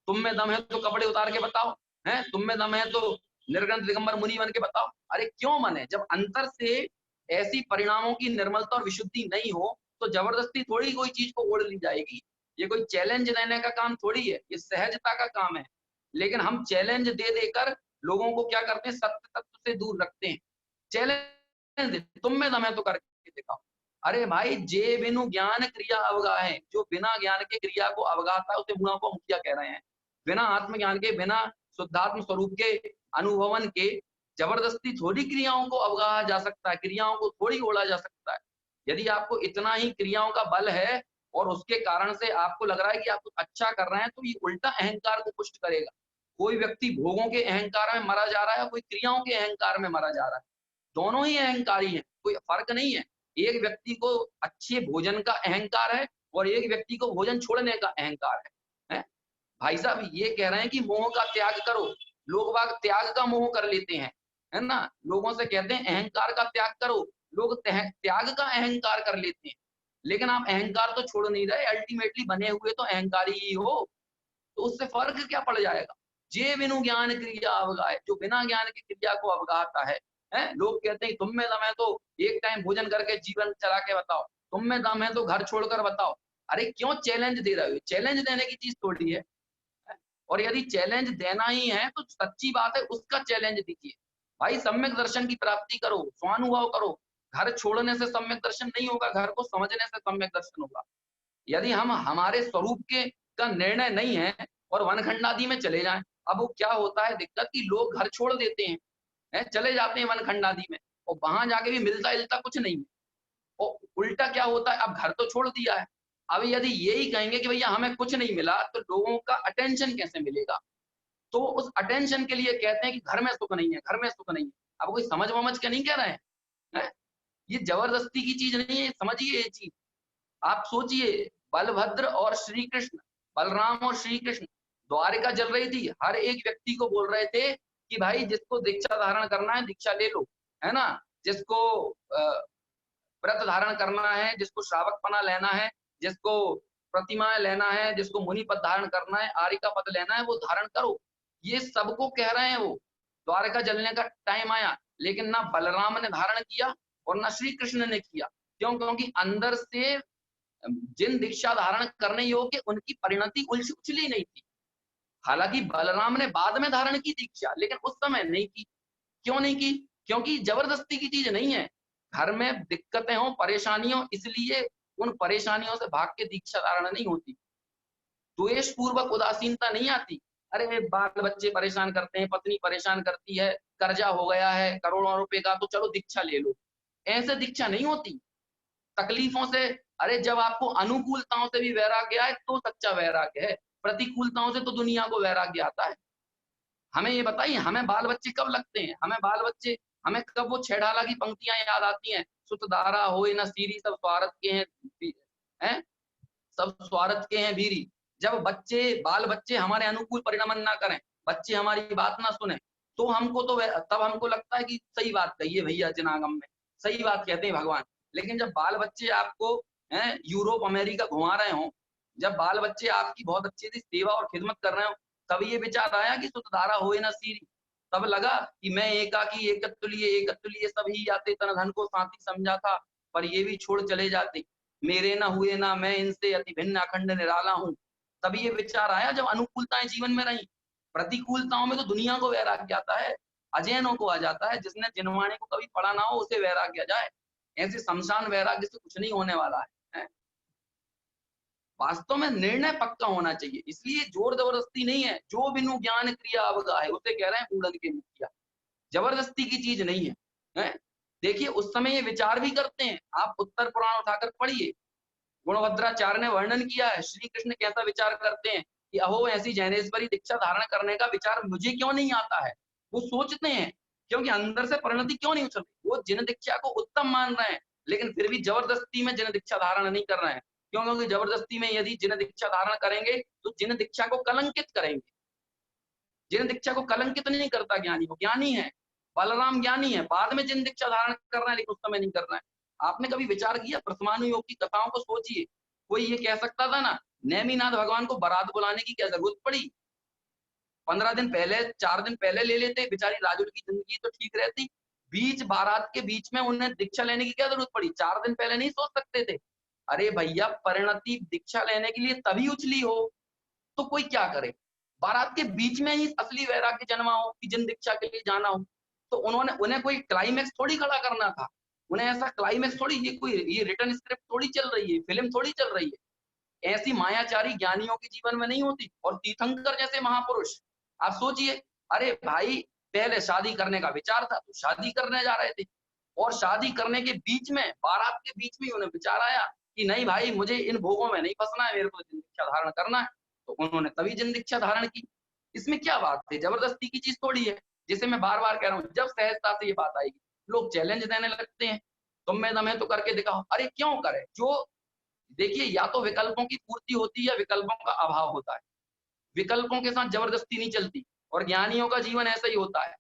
तुम में दम है तो कपड़े उतार के बताओ, है, तुम में दम है तो निर्ग्रंथ दिगंबर मुनि बन के बताओ। अरे क्यों मने, जब अंतर से ऐसी परिणामों की निर्मलता और विशुद्धि नहीं हो तो जबरदस्ती थोड़ी कोई चीज को ओढ़ ली जाएगी। ये कोई चैलेंज देने का काम थोड़ी है, ये सहजता का काम है। लेकिन हम चैलेंज दे देकर लोगों को क्या करते हैं, सत्य तत्व से दूर रखते हैं। चैलेंज तुम में दम है तो करके दिखाओ। अरे भाई, जे बिनु ज्ञान क्रिया अवगाहे, जो बिना ज्ञान के क्रिया को अवगाहता है उसे मूढ़ों को मुखिया कह रहे हैं। बिना आत्मज्ञान के, बिना शुद्धात्म स्वरूप के अनुभवन के जबरदस्ती थोड़ी क्रियाओं को अवगाहा जा सकता है, क्रियाओं को थोड़ी ओढ़ा जा सकता है। यदि आपको इतना ही क्रियाओं का बल है और उसके कारण से आपको लग रहा है कि आप कुछ अच्छा कर रहे हैं, तो ये उल्टा अहंकार को पुष्ट करेगा। कोई व्यक्ति भोगों के अहंकार में मरा जा रहा है, कोई क्रियाओं के अहंकार में मरा जा रहा है। दोनों ही अहंकारी हैं, कोई फर्क नहीं है। एक व्यक्ति को अच्छे भोजन का अहंकार है और एक व्यक्ति को भोजन छोड़ने का अहंकार है। भाई साहब ये कह रहे हैं कि मोह का त्याग करो। लोग बाग त्याग का मोह कर लेते हैं, है ना? लोगों से कहते हैं अहंकार का त्याग करो, लोग त्याग का अहंकार कर लेते हैं। लेकिन आप अहंकार तो छोड़ नहीं रहे, अल्टीमेटली बने हुए तो अहंकारी ही हो। तो उससे फर्क क्या पड़ जाएगा? जे बिनु ज्ञान क्रिया अवगाहे, जो बिना ज्ञान की क्रिया को अवगाहता है। लोग कहते हैं तुम में दम है तो एक टाइम भोजन करके जीवन चला के बताओ, तुम में दम है तो घर छोड़कर बताओ। अरे क्यों चैलेंज दे रहे हो? चैलेंज देने की चीज थोड़ी है। और यदि चैलेंज देना ही है तो सच्ची बात है उसका चैलेंज दीजिए। भाई सम्यक दर्शन की प्राप्ति करो, स्वानुभव करो। घर छोड़ने से सम्यक दर्शन नहीं होगा, घर को समझने से सम्यक दर्शन होगा। यदि हम हमारे स्वरूप के का निर्णय नहीं है और वनखंडादि में चले जाएं, अब वो क्या होता है दिक्कत कि लोग घर छोड़ देते हैं, चले जाते हैं वनखंडादि में और वहां जाके भी मिलता जुलता कुछ नहीं है। और उल्टा क्या होता है, अब घर तो छोड़ दिया है, अब यदि यही कहेंगे कि भैया हमें कुछ नहीं मिला तो लोगों का अटेंशन कैसे मिलेगा? तो उस अटेंशन के लिए कहते हैं कि घर में सुख नहीं है, घर में सुख नहीं है। अब कोई समझ वमझ के नहीं कह रहे हैं? ये जबरदस्ती की चीज नहीं है, समझिए ये चीज। आप सोचिए बलभद्र और श्री कृष्ण, बलराम और श्री कृष्ण, द्वारिका जल रही थी, हर एक व्यक्ति को बोल रहे थे कि भाई जिसको दीक्षा धारण करना है दीक्षा ले लो, है ना? जिसको व्रत धारण करना है, जिसको श्रावकपना लेना है, जिसको प्रतिमाएं लेना है, जिसको मुनि पद धारण करना है, आर्य का पद लेना है, वो धारण करो। ये सबको कह रहे हैं वो। द्वारका जलने का टाइम आया, लेकिन ना बलराम ने धारण किया और ना श्री कृष्ण ने किया। क्यों? क्योंकि अंदर से जिन दीक्षा धारण करने योग्य उनकी परिणति उछली नहीं थी। हालांकि बलराम ने बाद में धारण की दीक्षा, लेकिन उस समय नहीं की। क्यों नहीं की? क्योंकि जबरदस्ती की चीज नहीं है। घर में दिक्कतें हो, परेशानियों, इसलिए उन परेशानियों से भाग के दीक्षा धारण नहीं होती। द्वेष पूर्वक उदासीनता नहीं आती। अरे बाल बच्चे परेशान करते हैं, पत्नी परेशान करती है, कर्जा हो गया है करोड़ों रुपए का, तो चलो दीक्षा ले लो। ऐसे दीक्षा नहीं होती। तकलीफों से, अरे जब आपको अनुकूलताओं से भी वैराग्य आए तो सच्चा वैराग्य है। प्रतिकूलताओं से तो दुनिया को वैराग्य आता है। हमें ये बताइए, हमें बाल बच्चे कब लगते हैं? हमें कब वो छह ढाला की पंक्तियां याद आती हैं? सुत दारा होए न सीरी, सब स्वार्थ के हैं, सब स्वार्थ के हैं भीरी। जब बाल बच्चे हमारे अनुकूल परिणमन ना करें, बच्चे हमारी बात ना सुने, तो तब हमको लगता है कि सही बात कही है भैया जनागम में, सही बात कहते हैं भगवान। लेकिन जब बाल बच्चे आपको यूरोप अमेरिका घुमा रहे हो, जब बाल बच्चे आपकी बहुत अच्छी सी सेवा और खिदमत कर रहे हो, तब ये विचार आया कि सुत धारा होए न सीरी। तब लगा कि मैं एकाकी एकत्तुलिये सब ही आते, तन धन को साथी समझा था, पर ये भी छोड़ चले जाते। मेरे ना हुए ना मैं इनसे, अति भिन्न अखंड निराला हूँ। तभी ये विचार आया जब अनुकूलताएं जीवन में रही। प्रतिकूलताओं में तो दुनिया को वैराग्य आता है, अजैनों को आ जाता है। जिसने जिनवाणी को कभी पढ़ा ना हो उसे वैराग्य आ जाए। ऐसे शमशान वैराग्य से कुछ नहीं होने वाला है। वास्तव में निर्णय पक्का होना चाहिए, इसलिए जोर जबरदस्ती नहीं है। जो बिनु ज्ञान क्रिया अवगाहे, उसे कह रहे हैं उड़न के मुखिया। जबरदस्ती की चीज नहीं है? देखिए उस समय ये विचार भी करते हैं। आप उत्तर पुराण उठाकर पढ़िए, गुणभद्राचार्य ने वर्णन किया है श्री कृष्ण कैसा विचार करते हैं कि अहो ऐसी जैनेश्वरी दीक्षा धारण करने का विचार मुझे क्यों नहीं आता है। वो सोचते हैं, क्योंकि अंदर से परिणति क्यों नहीं उछल रही। वो जिन दीक्षा को उत्तम मान रहे हैं, लेकिन फिर भी जबरदस्ती में जिन दीक्षा धारण नहीं कर रहे हैं। क्यों? क्योंकि जबरदस्ती में यदि जिन दीक्षा धारण करेंगे तो जिन दीक्षा को कलंकित करेंगे। जिन दीक्षा को कलंकित नहीं करता ज्ञानी, वो ज्ञानी है। बलराम ज्ञानी है, बाद में जिन दीक्षा धारण कर रहे हैं, लेकिन उस समय नहीं कर रहे हैं। आपने कभी विचार किया प्रथमानु योग की कथाओं को? सोचिए, कोई ये कह सकता था ना, नेमिनाथ भगवान को बारात बुलाने की क्या जरूरत पड़ी? 15 दिन पहले, 4 दिन पहले ले लेते, बेचारी राजुल की जिंदगी तो ठीक रहती। बीच बारात के बीच में उन्हें दीक्षा लेने की क्या जरूरत पड़ी? 4 दिन पहले नहीं सोच सकते थे? अरे भैया परिणति दीक्षा लेने के लिए तभी उछली हो तो कोई क्या करे? बारात के बीच में ही असली वैराग्य जन्मा हो कि जिन दीक्षा के लिए जाना हो। तो उन्हें कोई क्लाइमेक्स थोड़ी खड़ा करना था। उन्हें ऐसा क्लाइमेक्स थोड़ी, ये रिटर्न स्क्रिप्ट थोड़ी चल रही है, फिल्म थोड़ी चल रही है। ऐसी मायाचारी ज्ञानियों के जीवन में नहीं होती। और तीर्थंकर जैसे महापुरुष, आप सोचिए, अरे भाई पहले शादी करने का विचार था तो शादी करने जा रहे थे, और शादी करने के बीच में, बारात के बीच में उन्हें विचार आया कि नहीं भाई, मुझे इन भोगों में नहीं फंसना है, मेरे को जिन दीक्षा धारण करना है, तो उन्होंने तभी जिन दीक्षा धारण की। इसमें क्या बात है, जबरदस्ती की चीज थोड़ी है। जिसे मैं बार बार कह रहा हूँ, जब सहजता से ये बात आएगी, लोग चैलेंज देने लगते हैं, तुम में दम है तो करके दिखाओ। अरे क्यों करे? जो देखिए, या तो विकल्पों की पूर्ति होती है या विकल्पों का अभाव होता है। विकल्पों के साथ जबरदस्ती नहीं चलती, और ज्ञानियों का जीवन ऐसा ही होता है।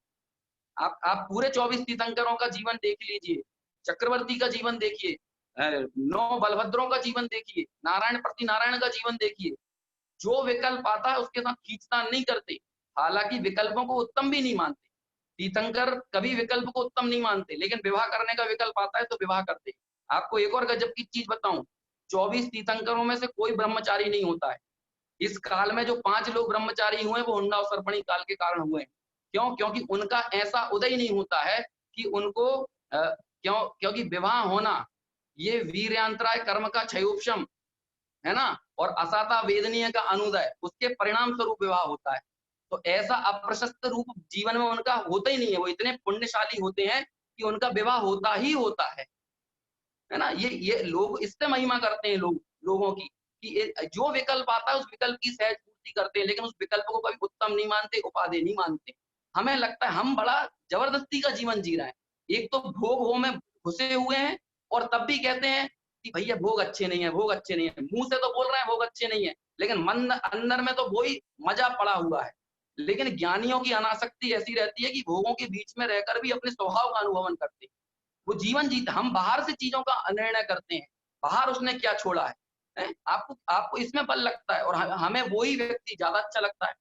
आप पूरे 24 तीर्थंकरों का जीवन देख लीजिए, चक्रवर्ती का जीवन देखिए, 9 बलभद्रों का जीवन देखिए, नारायण प्रति नारायण का जीवन देखिए। जो विकल्प आता है उसके साथ खींचतान नहीं करते, हालांकि विकल्पों को उत्तम भी नहीं मानते। तीर्थंकर कभी विकल्प को उत्तम नहीं मानते, लेकिन विवाह करने का विकल्प आता है तो विवाह करते। आपको एक और गजब की चीज बताऊं, 24 तीर्थंकरों में से कोई ब्रह्मचारी नहीं होता है। इस काल में जो 5 लोग ब्रह्मचारी हुए वो हुंडा और सरपणी काल के कारण हुए हैं। क्यों? क्योंकि उनका ऐसा उदय नहीं होता है कि उनको क्योंकि विवाह होना ये वीर्यांतराय कर्म का क्षयोपशम है ना, और असाता वेदनीय का अनुदय, उसके परिणाम स्वरूप विवाह होता है। तो ऐसा अप्रशस्त रूप जीवन में उनका होता ही नहीं है। वो इतने पुण्यशाली होते हैं कि उनका विवाह होता ही होता है ना। ये लोग इससे महिमा करते हैं लोगों की, कि जो विकल्प आता है उस विकल्प की सहज पूर्ति करते हैं, लेकिन उस विकल्प को कभी उत्तम नहीं मानते, उपादेय नहीं मानते। हमें लगता है हम बड़ा जबरदस्ती का जीवन जी रहे हैं। एक तो भोग में घुसे हुए हैं, और तब भी कहते हैं कि भैया भोग अच्छे नहीं है, भोग अच्छे नहीं है। मुंह से तो बोल रहे हैं भोग अच्छे नहीं है, लेकिन मन अंदर में तो वही मजा पड़ा हुआ है। लेकिन ज्ञानियों की अनासक्ति ऐसी रहती है कि भोगों के बीच में रहकर भी अपने स्वभाव का अनुभवन करते हैं। वो जीवन जीते, हम बाहर से चीजों का निर्णय करते हैं, बाहर उसने क्या छोड़ा है? आपको आपको इसमें बल लगता है, और हमें वही व्यक्ति ज्यादा अच्छा लगता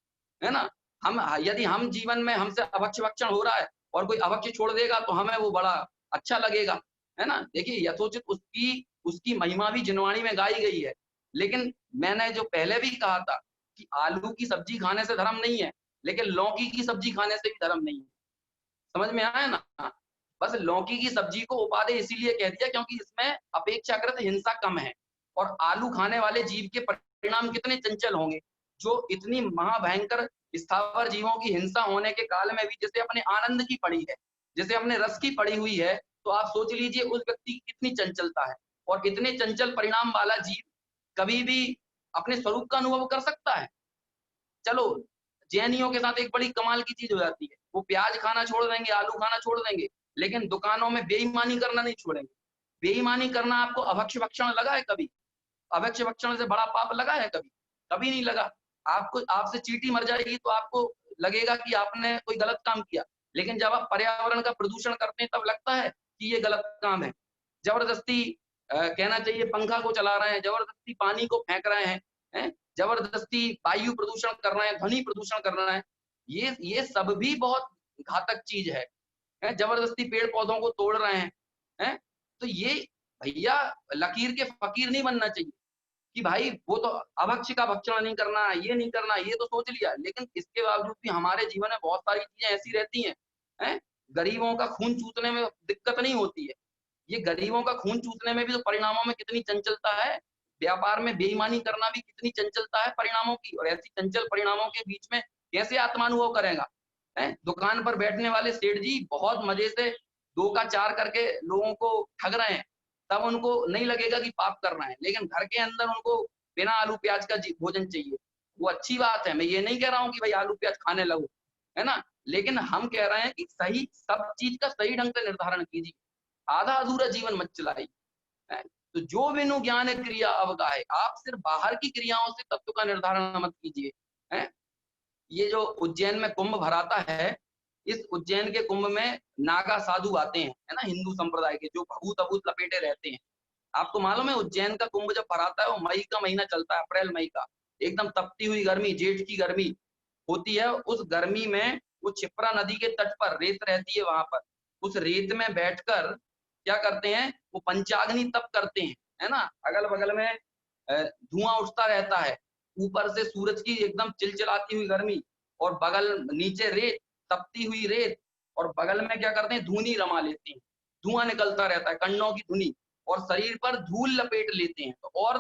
है ना। हम यदि हम जीवन में हमसे अभक्ष्य भक्षण हो रहा है और कोई अभक्ष्य छोड़ देगा तो हमें वो बड़ा अच्छा लगेगा, है ना। देखिए, यथोचित उसकी उसकी महिमा भी जिनवाणी में गाई गई है। लेकिन मैंने जो पहले भी कहा था कि आलू की सब्जी खाने से धर्म नहीं है, लेकिन लौकी की सब्जी खाने से भी धर्म नहीं है। समझ में आया ना? बस लौकी की सब्जी को उपादेय इसीलिए कह दिया क्योंकि इसमें अपेक्षाकृत हिंसा कम है। और आलू खाने वाले जीव के परिणाम कितने चंचल होंगे, जो इतनी महाभयंकर स्थावर जीवों की हिंसा होने के काल में भी जैसे अपने आनंद की पड़ी है, जैसे अपने रस की पड़ी हुई है। तो आप सोच लीजिए उस व्यक्ति की कितनी चंचलता है, और इतने चंचल परिणाम वाला जीव कभी भी अपने स्वरूप का अनुभव कर सकता है? चलो, जैनियों के साथ एक बड़ी कमाल की चीज हो जाती है, वो प्याज खाना छोड़ देंगे, आलू खाना छोड़ देंगे, लेकिन दुकानों में बेईमानी करना नहीं छोड़ेंगे। बेईमानी करना आपको अभक्ष्य भक्षण लगा है कभी? अभक्ष्य भक्षण से बड़ा पाप लगा है कभी? कभी नहीं लगा। आपको आपसे चींटी मर जाएगी तो आपको लगेगा कि आपने कोई गलत काम किया, लेकिन जब आप पर्यावरण का प्रदूषण करते हैं तब लगता है कि ये गलत काम है। जबरदस्ती कहना चाहिए पंखा को चला रहे हैं, जबरदस्ती पानी को फेंक रहे हैं, जबरदस्ती वायु प्रदूषण कर रहे हैं, ध्वनि प्रदूषण कर रहे हैं। ये सब भी बहुत घातक चीज है। जबरदस्ती पेड़ पौधों को तोड़ रहे हैं। तो ये भैया लकीर के फकीर नहीं बनना चाहिए कि भाई वो तो अभक्ष्य का भक्षण नहीं करना, ये नहीं करना, ये तो सोच लिया, लेकिन इसके बावजूद भी हमारे जीवन में बहुत सारी चीजें ऐसी रहती हैं। गरीबों का खून चूसने में दिक्कत नहीं होती है, ये गरीबों का खून चूसने में भी तो परिणामों में कितनी चंचलता है। व्यापार में बेईमानी करना भी कितनी चंचलता है परिणामों की, और ऐसी चंचल परिणामों के बीच में कैसे आत्मानुभव करेगा? दुकान पर बैठने वाले सेठ जी बहुत मजे से 2 का 4 करके लोगों को ठग रहे हैं, तब उनको नहीं लगेगा कि पाप कर रहे हैं, लेकिन घर के अंदर उनको बिना आलू प्याज का भोजन चाहिए। वो अच्छी बात है, मैं ये नहीं कह रहा हूँ कि भाई आलू प्याज खाने लगो, है ना। लेकिन हम कह रहे हैं कि सही सब चीज का सही ढंग से निर्धारण कीजिए, आधा अधूरा जीवन मत चलाइए। तो जो बिनु ज्ञान क्रिया अवगाहे, आप सिर्फ बाहर की क्रियाओं से तत्व का निर्धारण मत कीजिए। ये जो उज्जैन में कुंभ भराता है, इस उज्जैन के कुंभ में नागा साधु आते हैं, है ना, हिंदू संप्रदाय के, जो भभूत अभूत लपेटे रहते हैं। आपको मालूम है उज्जैन का कुंभ जब भराता है वो मई का महीना चलता है, अप्रैल मई का, एकदम तपती हुई गर्मी, जेठ की गर्मी होती है। उस गर्मी में वो क्षिप्रा नदी के तट पर रेत रहती है, वहां पर उस रेत में बैठकर क्या करते हैं, वो पंचाग्नि तप करते हैं, है ना। अगल बगल में धुआं उठता रहता है, ऊपर से सूरज की एकदम चिलचिलाती हुई गर्मी, और बगल नीचे रेत, तपती हुई रेत, और बगल में क्या करते हैं, धूनी रमा लेते हैं, धुआं निकलता रहता है, कन्नों की धुनी, और शरीर पर धूल लपेट लेते हैं। तो और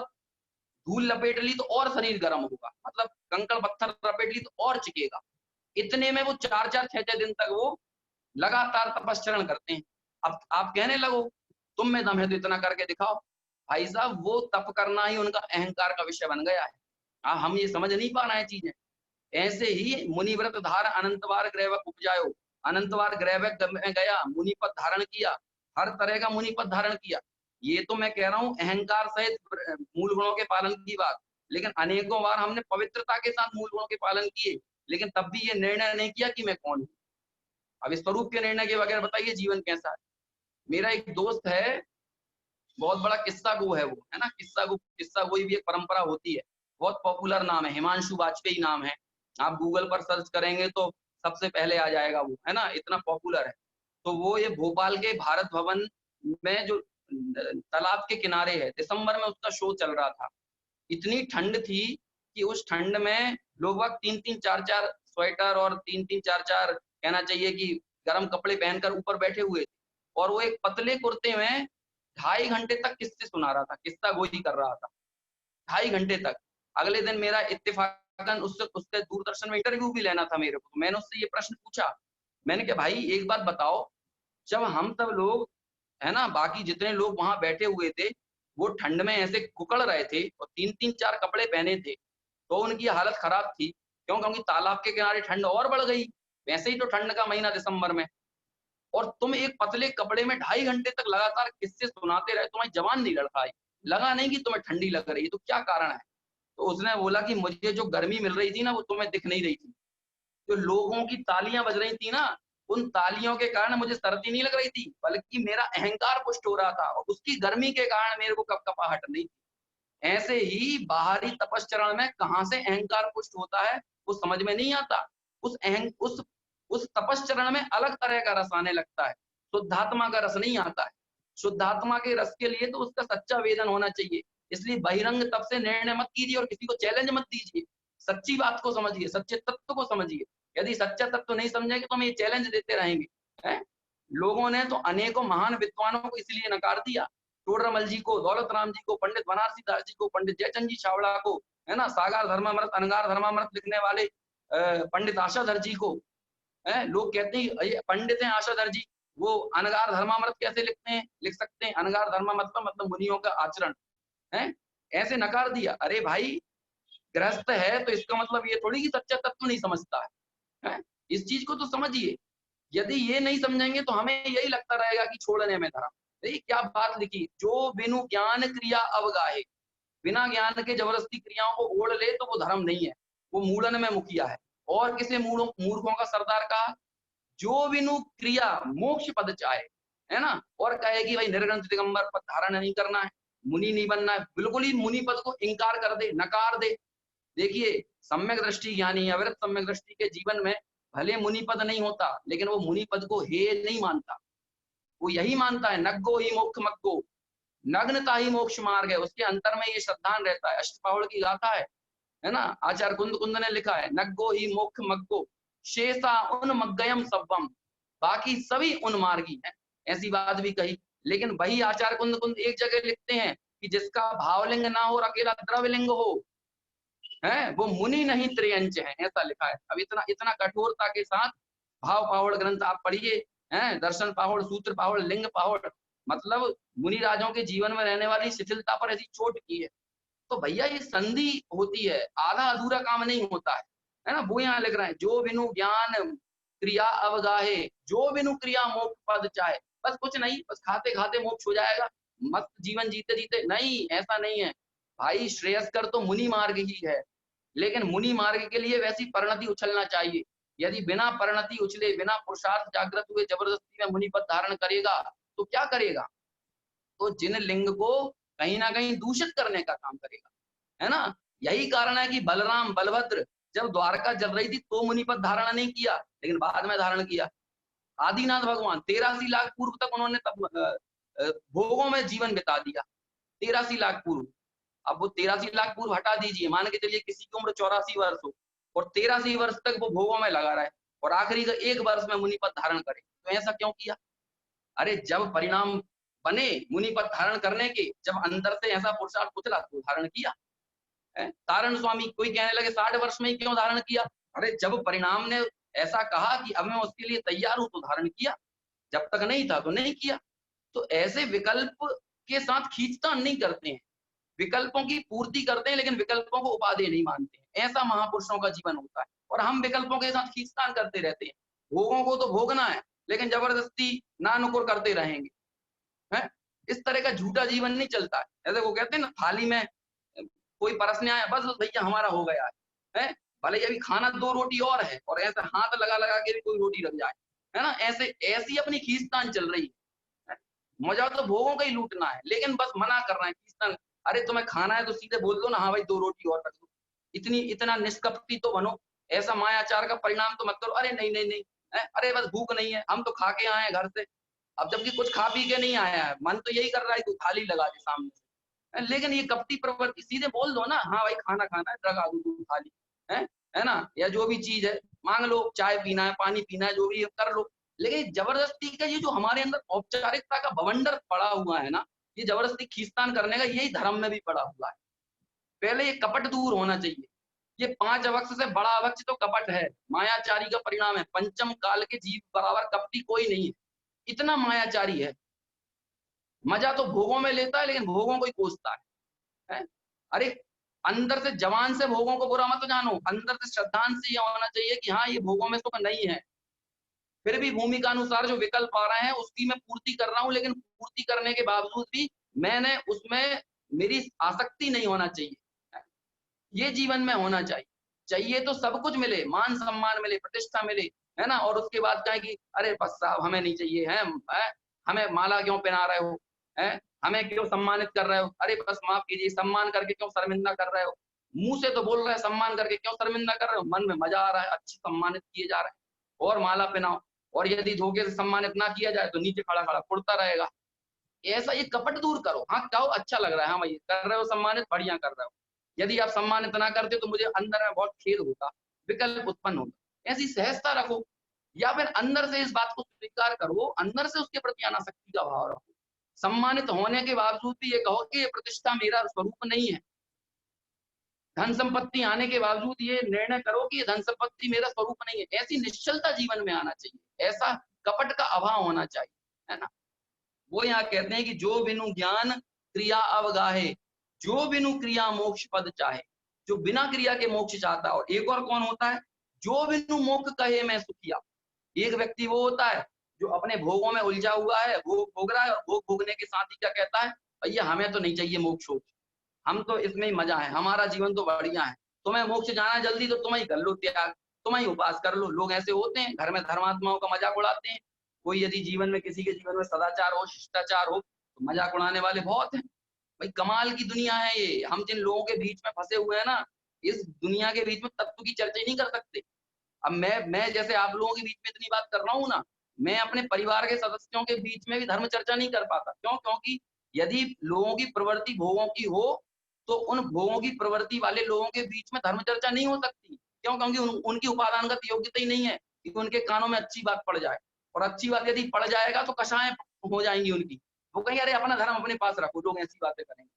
धूल लपेट ली तो और शरीर गर्म होगा, मतलब कंकड़ पत्थर लपेट ली तो और चिकेगा। इतने में वो 4-4 6-6 दिन तक वो लगातार तपस्चरण करते हैं। अब आप कहने लगो तुम में दम है तो इतना करके दिखाओ। भाई साहब वो तप करना ही उनका अहंकार का विषय बन गया है। हम ये समझ नहीं पा रहे हैं चीजें। ऐसे ही मुनिव्रत धार अनंतवार ग्रैवक उपजायो, अनंतवार ग्रैवक में गया, मुनिपद धारण किया, हर तरह का मुनिपद धारण किया। ये तो मैं कह रहा हूँ अहंकार सहित मूल गुणों के पालन की बात। लेकिन अनेकों बार हमने पवित्रता के साथ मूल गुणों के पालन किए, लेकिन तब भी ये निर्णय नहीं किया कि मैं कौन हूँ। अब इस स्वरूप के निर्णय के बगैर बताइए जीवन कैसा है। मेरा एक दोस्त है, बहुत बड़ा किस्सा गो है वो, है ना, किस्सा गोई भी एक परंपरा होती है, बहुत पॉपुलर नाम है, हिमांशु वाजपेयी नाम है। आप गूगल पर सर्च करेंगे तो सबसे पहले आ जाएगा वो, है ना, इतना पॉपुलर है। तो वो ये भोपाल के भारत भवन में जो तालाब के किनारे है, दिसंबर में उसका शो चल रहा था। इतनी ठंड थी कि उस ठंड में लोग वक्त 3-3 4-4 स्वेटर और 3-3 4-4 कहना चाहिए कि गर्म कपड़े पहनकर ऊपर बैठे हुए थे, और वो एक पतले कुर्ते में 2.5 घंटे तक किस्से सुना रहा था, किस्सा गोई कर रहा था 2.5 घंटे तक। अगले दिन मेरा इत्तेफाकन उससे उसके दूरदर्शन में इंटरव्यू भी लेना था मेरे को। तो मैंने उससे ये प्रश्न पूछा, मैंने कहा भाई एक बात बताओ, जब हम सब लोग, है ना, बाकी जितने लोग वहां बैठे हुए थे, वो ठंड में ऐसे कुकड़ रहे थे और 3-3 4 कपड़े पहने थे, तो उनकी हालत खराब थी। क्यों? क्योंकि तालाब के किनारे ठंड और बढ़ गई, वैसे ही तो ठंड का महीना दिसंबर में, और तुम एक पतले कपड़े में 2.5 घंटे तक लगातार किस्से सुनाते रहे, तुम्हारी जबान नहीं लड़खाई, लगा नहीं कि तुम्हें ठंडी लग रही है, तो क्या कारण है? तो उसने बोला कि मुझे जो गर्मी मिल रही थी ना, वो तुम्हें दिख नहीं रही थी। जो लोगों की तालियां बज रही थी ना, उन तालियों के कारण मुझे सर्दी नहीं लग रही थी, बल्कि मेरा अहंकार पुष्ट हो रहा था, और उसकी गर्मी के कारण मेरे को कपकपाहट नहीं थी। ऐसे ही बाहरी तपश्चरण में कहां से अहंकार पुष्ट होता है वो समझ में नहीं आता। उस तपश्चरण में अलग तरह का रस आने लगता है, शुद्धात्मा का रस नहीं आता है। शुद्धात्मा के रस के लिए तो उसका सच्चा वेदन होना चाहिए। इसलिए बहिरंग तप से निर्णय मत कीजिए और किसी को चैलेंज मत दीजिए। सच्ची बात को समझिए, सच्चे तत्व को समझिए। यदि सच्चा तत्व नहीं समझेंगे तो हम ये चैलेंज देते रहेंगे, हैं? लोगों ने तो अनेकों महान विद्वानों को इसलिए नकार दिया, टोडरमल जी को, दौलत राम जी को, पंडित बनारसी दास जी को, पंडित जयचंद जी छावड़ा को, है ना, सागार धर्मामृत अनगार धर्मामृत लिखने वाले पंडित आशाधर जी को। है, लोग कहते हैं ये पंडित हैं आशाधर जी, वो अनगार धर्मामृत कैसे लिखते हैं, लिख सकते हैं? अनगार धर्मामृत का मतलब मुनियों का आचरण है, ऐसे नकार दिया। अरे भाई, गृहस्थ है तो इसका मतलब ये थोड़ी कि सच्चा तत्व नहीं समझता है? इस चीज को तो समझिए। यदि ये नहीं समझेंगे तो हमें यही लगता रहेगा कि छोड़ने में धर्म। देखिए क्या बात लिखी, जो बिनु ज्ञान क्रिया अवगाहे, बिना ज्ञान के जबरदस्ती क्रियाओं को ओढ़ ले तो वो धर्म नहीं है, वो मूढ़न में मुखिया है। और किसे मूर्खों का सरदार कहा? जो बिनु क्रिया मोक्ष पद चाहे, है ना, और कहे कि भाई निर्ग्रंथ दिगंबर पद धारण नहीं करना है, मुनि नहीं बनना है, बिल्कुल ही मुनि पद को इंकार कर दे, नकार दे। देखिए, सम्यक दृष्टि ज्ञानी अविरत सम्यक दृष्टि के जीवन में भले मुनि पद नहीं होता, लेकिन वो मुनि पद को हे नहीं मानता। वो यही मानता है नग्गो ही मोक्ष मग्गो, नग्नता ही मोक्ष मार्ग है। उसके अंतर में ये श्रद्धान रहता है। अष्टपाहुड़ की गाथा है ना, आचार्य कुंद कुंद ने लिखा है, नग्गो ही मोक्ष मग्गो शेषा उन मग्गयम सब्बम, बाकी सभी उन्मार्गी हैं। ऐसी बात भी कही। लेकिन वही आचार्य कुंद कुंद एक जगह लिखते हैं कि जिसका भावलिंग ना हो और अकेला द्रव्यलिंग हो, है, वो मुनि नहीं त्रियंच है, ऐसा लिखा है। अब इतना इतना कठोरता के साथ भाव पाहुड़ ग्रंथ आप पढ़िए, हैं, दर्शन पाहुड़, सूत्र पाहुड़, लिंग पाहुड़, मतलब मुनि राजों के जीवन में रहने वाली शिथिलता पर ऐसी चोट की है। तो भैया ये संधि होती है, आधा अधूरा काम नहीं होता है ना। वो यहाँ लिख रहे हैं, जो बिनु ज्ञान क्रिया अवगाहे, जो बिनु क्रिया मोक्ष पद चाहे। बस कुछ नहीं, बस खाते खाते मोक्ष हो जाएगा, मस्त जीवन जीते जीते, नहीं, ऐसा नहीं है भाई। श्रेयस्कर तो मुनि मार्ग ही है, लेकिन मुनि मार्ग के लिए वैसी परिणति उछलना चाहिए। यदि बिना परिणति उछले, बिना पुरुषार्थ जागृत हुए जबरदस्ती में मुनि पद धारण करेगा तो क्या करेगा? तो जिन लिंग को कहीं ना कहीं दूषित करने का काम करेगा, है ना। यही कारण है कि बलराम बलभद्र जब द्वारका जल रही थी तो मुनि पद धारण नहीं किया, लेकिन बाद में धारण किया। आदिनाथ भगवान 83 लाख पूर्व तक उन्होंने तब भोगों में जीवन बिता दिया, 83 लाख पूर्व। अब वो 83 लाख पूर्व हटा दीजिए, मान के चलिए किसी की उम्र 84 वर्ष हो और 83 वर्ष तक वो भोगों में लगा रहा है और आखिरी का 1 वर्ष में मुनि पद धारण करे, तो ऐसा क्यों किया? अरे जब परिणाम बने मुनि पद धारण करने के, जब अंदर से ऐसा पुरुषार्थ उतरा तो धारण किया है। तारण स्वामी कोई कहने लगे 60 वर्ष में ही क्यों धारण किया? अरे जब परिणाम ने ऐसा कहा कि अब मैं उसके लिए तैयार हूं तो धारण किया। जब तक नहीं था तो नहीं किया। तो ऐसे विकल्प के साथ खींचतान नहीं करते हैं, विकल्पों की पूर्ति करते हैं लेकिन विकल्पों को उपादेय नहीं मानते हैं। ऐसा महापुरुषों का जीवन होता है। और हम विकल्पों के साथ खींचतान करते रहते हैं, भोगों को तो भोगना है लेकिन जबरदस्ती ना नुकुर करते रहेंगे, है। इस तरह का झूठा जीवन नहीं चलता है। जैसे वो कहते हैं ना, थाली में कोई परसने आया, बस भैया हमारा हो गया है, भले ही अभी खाना 2 रोटी और है, और ऐसे हाथ लगा लगा के भी कोई रोटी रख जाए, है ना। ऐसे ऐसी अपनी खींचतान चल रही है। मजा तो भोगों का ही लूटना है लेकिन बस मना कर रहे हैं, खींचतान। अरे तुम्हें खाना है तो सीधे बोल दो ना, हाँ भाई 2 रोटी और रख दो। इतना निष्कपटी तो बनो, ऐसा मायाचार का परिणाम तो मत करो। अरे नहीं नहीं नहीं, अरे बस भूख नहीं है, हम तो खा के आए हैं घर से। अब जबकि कुछ खा पी के नहीं आया है, मन तो यही कर रहा है, तू थाली लगा दे सामने से। लेकिन ये कपटी प्रवृत्ति, सीधे बोल दो ना, हाँ भाई खाना खाना है, लगा दो तू थाली, है ना। या जो भी चीज है मांग लो, चाय पीना है, पानी पीना है, जो भी कर लो। लेकिन जबरदस्ती का ये जो हमारे अंदर औपचारिकता का बवंडर पड़ा हुआ है ना, ये जबरदस्ती खींचतान करने का, यही धर्म में भी पड़ा हुआ है। पहले ये कपट दूर होना चाहिए। ये 5 अवक्ष से बड़ा अवक्ष तो कपट है, मायाचारी का परिणाम है। पंचम काल के जीव बराबर कपटी कोई नहीं है, इतना मायाचारी है। मजा तो भोगों में लेता है लेकिन भोगों को ही कोसता है? अरे अंदर से जवान से भोगों को बुरा मत जानो, अंदर से श्रद्धांत से ये होना चाहिए कि हाँ ये भोगों में सुख नहीं है, फिर भी भूमिका अनुसार जो विकल्प आ रहे हैं उसकी मैं पूर्ति कर रहा हूँ, लेकिन पूर्ति करने के बावजूद भी मैंने उसमें मेरी आसक्ति नहीं होना चाहिए। ये जीवन में होना चाहिए। चाहिए तो सब कुछ मिले, मान सम्मान मिले, प्रतिष्ठा मिले, है ना। और उसके बाद कहें कि अरे बस साहब हमें नहीं चाहिए है, हमें माला क्यों पहना रहे हो, है, हमें क्यों सम्मानित कर रहे हो, अरे बस माफ कीजिए, सम्मान करके क्यों शर्मिंदा कर रहे हो। मुंह से तो बोल रहे हैं सम्मान करके क्यों शर्मिंदा कर रहे हो, मन में मजा आ रहा है, अच्छी सम्मानित किए जा रहे हैं, और माला पहनाओ। और यदि धोखे से सम्मानित ना किया जाए तो नीचे खड़ा खड़ा फुड़ता रहेगा। ऐसा ये कपट दूर करो। हाँ कहो अच्छा लग रहा है, हाँ भाई कर रहे हो सम्मानित, बढ़िया कर रहे हो। यदि आप सम्मानित ना करते तो मुझे अंदर में बहुत खेद होता, विकल्प उत्पन्न होता। ऐसी सहजता रखो, या फिर अंदर से इस बात को स्वीकार करो, अंदर से उसके प्रति अनासक्ति का भाव रखो। सम्मानित होने के बावजूद भी ये कहो कि ये प्रतिष्ठा मेरा स्वरूप नहीं है। धन संपत्ति आने के बावजूद ये निर्णय करो कि ये धन संपत्ति मेरा स्वरूप नहीं है। ऐसी निश्चलता जीवन में आना चाहिए, ऐसा कपट का अभाव होना चाहिए, है ना। वो यहाँ कहते हैं कि जो बिनु ज्ञान क्रिया अवगाहे, जो बिनु क्रिया मोक्ष पद चाहे। जो बिना क्रिया के मोक्ष चाहता है। और एक और कौन होता है, जो बिनु मोक्ष कहे मैं सुखिया। एक व्यक्ति वो होता है जो अपने भोगों में उलझा हुआ है, भोग भोग रहा है, और भोग भोगने के साथ ही क्या कहता है, भैया हमें तो नहीं चाहिए मोक्ष, हम तो इसमें ही मजा है, हमारा जीवन तो बढ़िया है। तुम्हें मोक्ष जाना है जल्दी तो तुम ही कर लो त्याग, तुम ही उपास कर लो। लोग ऐसे होते हैं, घर में धर्मात्माओं का मजाक उड़ाते हैं। कोई यदि जीवन में, किसी के जीवन में सदाचार हो, शिष्टाचार हो, तो मजाक उड़ाने वाले बहुत हैं। भाई कमाल की दुनिया है ये। हम जिन लोगों के बीच में फंसे हुए हैं ना, इस दुनिया के बीच में तत्व की चर्चा ही नहीं कर सकते। अब मैं जैसे आप लोगों के बीच में इतनी बात कर रहा हूँ ना, मैं अपने परिवार के सदस्यों के बीच में भी धर्म चर्चा नहीं कर पाता। क्यों? क्योंकि यदि लोगों की प्रवृत्ति भोगों की हो तो उन भोगों की प्रवृत्ति वाले लोगों के बीच में धर्म चर्चा नहीं हो सकती। क्यों? क्योंकि उनकी उपादानगत योग्यता ही नहीं है कि उनके कानों में अच्छी बात पड़ जाए। और अच्छी बात यदि पड़ जाएगा तो कषाएं हो जाएंगी उनकी। वो कहेंगे अरे अपना धर्म अपने पास रखो, लोग ऐसी बातें करेंगे।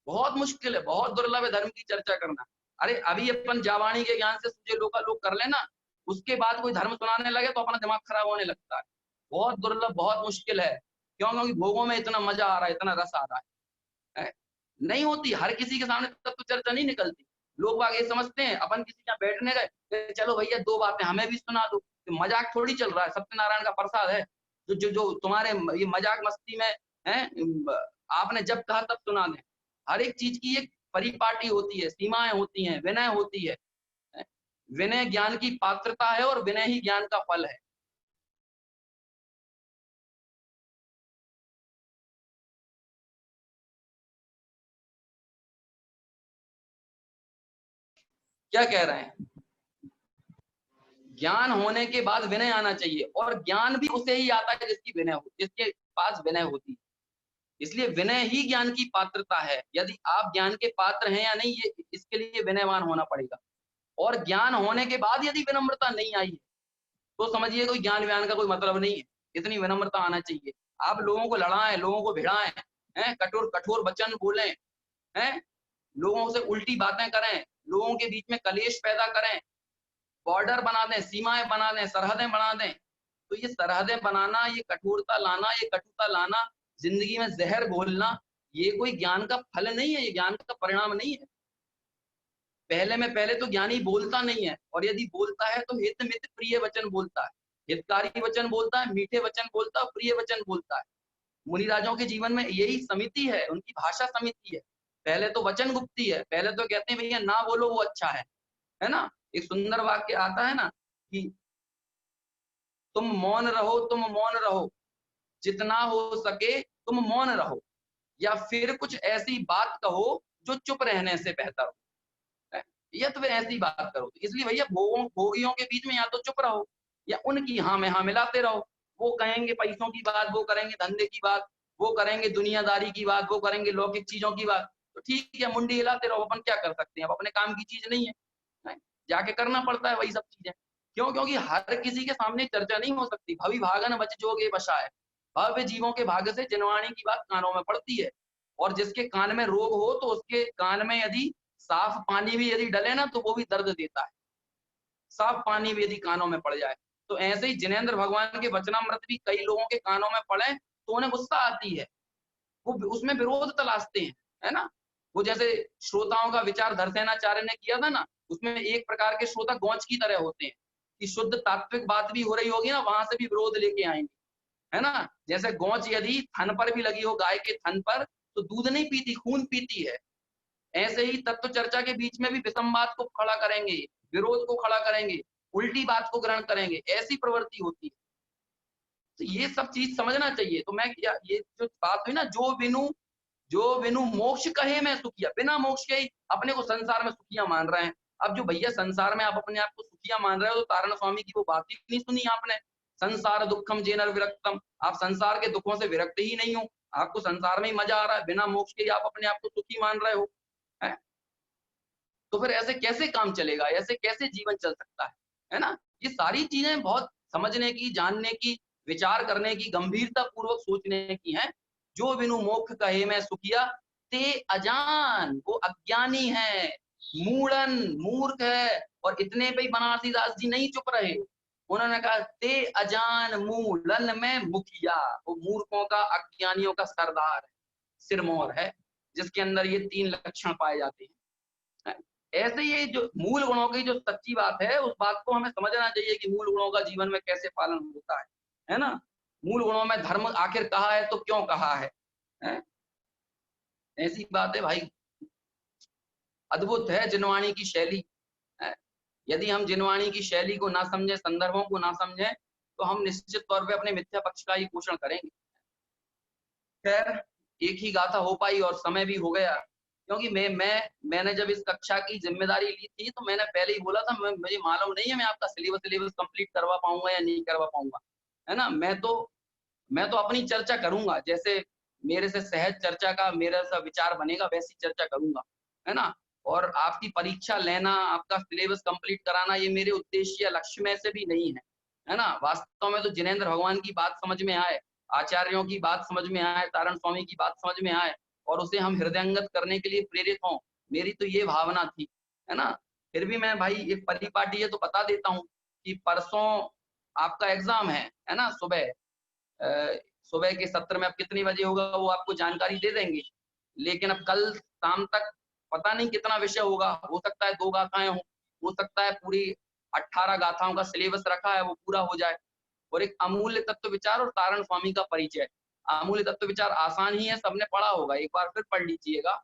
बहुत मुश्किल है, बहुत दुर्लभ है धर्म की चर्चा करना। अरे अभी अपन जावाणी के ज्ञान से सूझे लोग कर लेना, उसके बाद कोई धर्म सुनाने लगे तो अपना दिमाग खराब होने लगता है। बहुत दुर्लभ, बहुत मुश्किल है। क्यों? क्योंकि भोगों में इतना मजा आ रहा है, इतना रस आ रहा है। नहीं होती, हर किसी के सामने तत्व चर्चा नहीं निकलती। लोग बाग ये समझते हैं अपन किसी के बैठने गए, चलो भैया 2 बातें हमें भी सुना दो। तो मजाक थोड़ी चल रहा है, सत्यनारायण का प्रसाद है। जो तुम्हारे ये मजाक मस्ती में है, आपने जब कहा तब सुना दें। हर एक चीज की एक परिपाटी होती है, सीमाएं होती हैं, विनय होती है। विनय ज्ञान की पात्रता है और विनय ही ज्ञान का फल है। क्या कह रहे हैं? ज्ञान होने के बाद विनय आना चाहिए, और ज्ञान भी उसे ही आता है जिसकी विनय हो, जिसके पास विनय होती है। इसलिए विनय ही ज्ञान की पात्रता है। यदि आप ज्ञान के पात्र हैं या नहीं, ये इसके लिए विनयवान होना पड़ेगा। और ज्ञान होने के बाद यदि विनम्रता नहीं आई है तो समझिए कोई ज्ञान व्यान का कोई मतलब नहीं है। इतनी विनम्रता आना चाहिए। आप लोगों को लड़ाएं, लोगों को भिड़ाएं, हैं, कठोर कठोर वचन बोलें, हैं, लोगों से उल्टी बातें करें, लोगों के बीच में कलेश पैदा करें, बॉर्डर बना दें, सीमाएं बना दें, सरहदें बना दें, तो ये सरहदें बनाना, ये कठोरता लाना, ये कटुता लाना, जिंदगी में जहर घोलना, ये कोई ज्ञान का फल नहीं है, ये ज्ञान का परिणाम नहीं है। पहले में पहले तो ज्ञानी बोलता नहीं है, और यदि बोलता है तो हित मित प्रिय वचन बोलता है, हितकारी वचन बोलता है, मीठे वचन बोलता है, प्रिय वचन बोलता है। मुनि राजाओं के जीवन में यही समिति है, उनकी भाषा समिति है। पहले तो वचन गुप्ती है, पहले तो कहते हैं भैया ना बोलो वो अच्छा है ना। एक सुंदर वाक्य आता है ना कि तुम मौन रहो, तुम मौन रहो, जितना हो सके तुम मौन रहो, या फिर कुछ ऐसी बात कहो जो चुप रहने से बेहतर हो, या तो फिर ऐसी बात करो। इसलिए भैया भोगियों के बीच में या तो चुप रहो या उनकी हाँ में हाँ मिलाते रहो। वो कहेंगे पैसों की बात, वो करेंगे धंधे की बात, वो करेंगे दुनियादारी की बात, वो करेंगे लौकिक चीजों की बात, तो ठीक है मुंडी हिलाते रहो, अपन क्या कर सकते हैं, अब अपने काम की चीज नहीं है, जाके करना पड़ता है वही सब चीजें। क्यों? क्योंकि हर किसी के सामने चर्चा नहीं हो सकती। भवि भागन बच जोगे बसाए, भव्य जीवों के भाग्य से जिनवाणी की बात कानों में पड़ती है, और जिसके कान में रोग हो तो उसके कान में यदि साफ पानी भी यदि डले ना तो वो भी दर्द देता है, साफ पानी भी यदि कानों में पड़ जाए। तो ऐसे ही जिनेंद्र भगवान के वचनामृत भी कई लोगों के कानों में पड़े तो उन्हें गुस्सा आती है, वो उसमें विरोध तलाशते हैं, है ना। वो जैसे श्रोताओं का विचार धरसेनाचार्य ने किया था ना, उसमें एक प्रकार के श्रोता गौच की तरह होते हैं कि शुद्ध तात्विक बात भी हो रही होगी ना, वहां से भी विरोध लेके आएंगे, है ना। जैसे गौच यदि थन पर भी लगी हो, गाय के थन पर, तो दूध नहीं पीती, खून पीती है। ऐसे ही तत्व चर्चा के बीच में भी विषम बात को खड़ा करेंगे, विरोध को खड़ा करेंगे, उल्टी बात को ग्रहण करेंगे, ऐसी प्रवृत्ति होती है। तो ये सब चीज समझना चाहिए। तो मैं ये जो बात हुई ना, जो बिनु मोक्ष कहे मैं सुखिया, बिना मोक्ष के ही अपने को संसार में सुखिया मान रहे हैं। अब जो भैया संसार में आप अपने आप को सुखिया मान रहे हो, तो तारण स्वामी की वो बात ही नहीं सुनी आपने, संसार दुखम जेनर विरक्तम, आप संसार के दुखों से विरक्त ही नहीं हो, आपको संसार में ही मजा आ रहा है, बिना मोक्ष के ही आप अपने आप को सुखी मान रहे हो, है? तो फिर ऐसे कैसे काम चलेगा, ऐसे कैसे जीवन चल सकता है ना। ये सारी चीजें बहुत समझने की, जानने की, विचार करने की, गंभीरता पूर्वक सोचने की हैं। जो बिनु मोक्ष कहे मैं सुखिया, ते अजान, वो अज्ञानी है, मूढ़न, मूर्ख है। और इतने पे ही बनारसी दास जी नहीं चुप रहे, उन्होंने कहा ते अजान मूढ़न में मुखिया, वो मूर्खों का, अज्ञानियों का सरदार है, सिरमौर है, जिसके अंदर ये 3 लक्षण पाए जाते हैं। ऐसे ये जो मूल गुणों की जो सच्ची बात है, उस बात को हमें समझना चाहिए कि मूल गुणों का जीवन में कैसे पालन होता है ना। मूल गुणों में धर्म आखिर कहा है तो क्यों कहा है? ऐसी बात है भाई, अद्भुत है जिनवाणी की शैली है। यदि हम जिनवाणी की शैली को ना समझे, संदर्भों को ना समझे, तो हम निश्चित तौर पे अपने मिथ्या पक्ष का ही पोषण करेंगे। खैर, एक ही गाथा हो पाई और समय भी हो गया, क्योंकि मैंने जब इस कक्षा की जिम्मेदारी ली थी तो मैंने पहले ही बोला था, मुझे मालूम नहीं है मैं आपका सिलेबस कंप्लीट करवा पाऊंगा या नहीं करवा पाऊंगा, है ना। मैं तो अपनी चर्चा करूंगा, जैसे मेरे से सहज चर्चा का मेरा सा विचार बनेगा वैसी चर्चा करूंगा, है ना। और आपकी परीक्षा लेना, आपका सिलेबस कंप्लीट कराना, ये मेरे उद्देश्य या लक्ष्य में से भी नहीं है ना। वास्तव में तो जिनेंद्र भगवान की बात समझ में आए, आचार्यों की बात समझ में आए, तारण स्वामी की बात समझ में आए, और उसे हम हृदयंगत करने के लिए प्रेरित हों, मेरी तो ये भावना थी, है ना। फिर भी मैं भाई एक परिपाटी है तो बता देता हूँ कि परसों आपका एग्जाम है ना। सुबह के सत्र में अब कितनी बजे होगा वो आपको जानकारी दे देंगे, लेकिन अब कल शाम तक पता नहीं कितना विषय होगा, हो सकता है 2 गाथाएं हो सकता है पूरी 18 गाथाओं का सिलेबस रखा है वो पूरा हो जाए। और एक अमूल्य तत्व विचार और तारण स्वामी का परिचय। अमूल्य तत्व विचार आसान ही है, सबने पढ़ा होगा, एक बार फिर पढ़ लीजिएगा,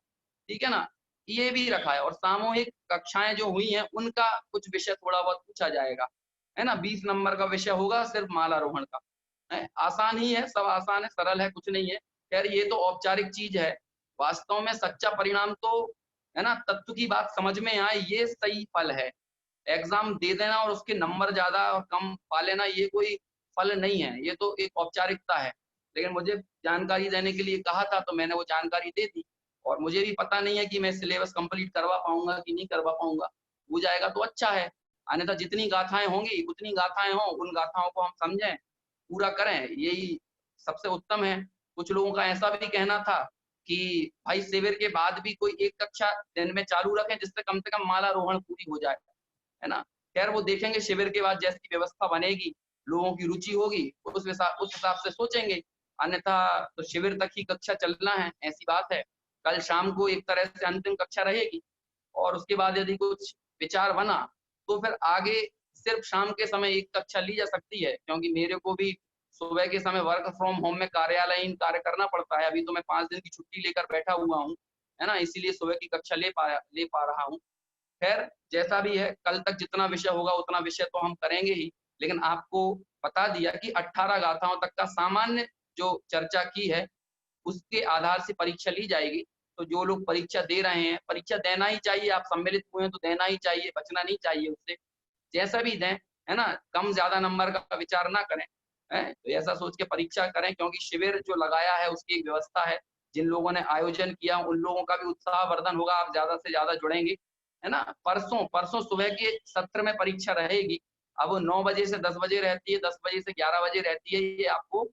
ठीक है ना। ये भी रखा है, और सामूहिक कक्षाएं जो हुई हैं उनका कुछ विषय थोड़ा बहुत पूछा जाएगा, है ना। 20 नंबर का विषय होगा सिर्फ मालारोहण का, है। आसान ही है, सब आसान है, सरल है, कुछ नहीं है। खैर ये तो औपचारिक चीज है, वास्तव में सच्चा परिणाम तो, है ना, तत्व की बात समझ में आए ये सही फल है। एग्जाम दे देना और उसके नंबर ज्यादा और कम पा लेना ये कोई फल नहीं है, ये तो एक औपचारिकता है। लेकिन मुझे जानकारी देने के लिए कहा था तो मैंने वो जानकारी दे दी, और मुझे भी पता नहीं है कि मैं सिलेबस कंप्लीट करवा पाऊंगा कि नहीं करवा पाऊंगा। हो जाएगा तो अच्छा है, अन्यथा जितनी गाथाएं होंगी उतनी गाथाएं हों, उन गाथाओं को हम समझें, पूरा करें, यही सबसे उत्तम है। कुछ लोगों का ऐसा भी कहना था कि भाई शिविर के बाद भी कोई एक कक्षा दिन में चालू रखें जिससे कम से कम मालारोहण पूरी हो जाए, है ना। खैर वो देखेंगे शिविर के बाद जैसी व्यवस्था बनेगी, लोगों की रुचि होगी उस हिसाब से सोचेंगे, अन्यथा तो शिविर तक ही कक्षा चलना है, ऐसी बात है। कल शाम को एक तरह से अंतिम कक्षा रहेगी और उसके बाद यदि कुछ विचार बना तो फिर आगे सिर्फ शाम के समय एक कक्षा ली जा सकती है, क्योंकि मेरे को भी सुबह के समय वर्क फ्रॉम होम में कार्यालयीन कार्य करना पड़ता है। अभी तो मैं 5 दिन की छुट्टी लेकर बैठा हुआ हूँ, है ना? इसीलिए सुबह की कक्षा ले पा रहा हूँ। खैर जैसा भी है, कल तक जितना विषय होगा उतना विषय तो हम करेंगे ही, लेकिन आपको बता दिया कि 18 गाथाओं तक का सामान्य जो चर्चा की है, उसके आधार से परीक्षा ली जाएगी। तो जो लोग परीक्षा दे रहे हैं, परीक्षा देना ही चाहिए, आप सम्मिलित हुए हैं तो देना ही चाहिए, बचना नहीं चाहिए उससे। जैसा भी दें, है ना? कम ज़्यादा नंबर का विचार ना करें, हैं? तो ऐसा सोच के परीक्षा करें, क्योंकि शिविर जो लगाया है उसकी एक व्यवस्था है। जिन लोगों ने आयोजन किया उन लोगों का भी उत्साहवर्धन होगा, आप ज़्यादा से ज़्यादा जुड़ेंगे, है ना? परसों सुबह के सत्र में परीक्षा रहेगी। अब वो 9 बजे से 10 बजे रहती है, 10 बजे से 11 बजे रहती है, ये आपको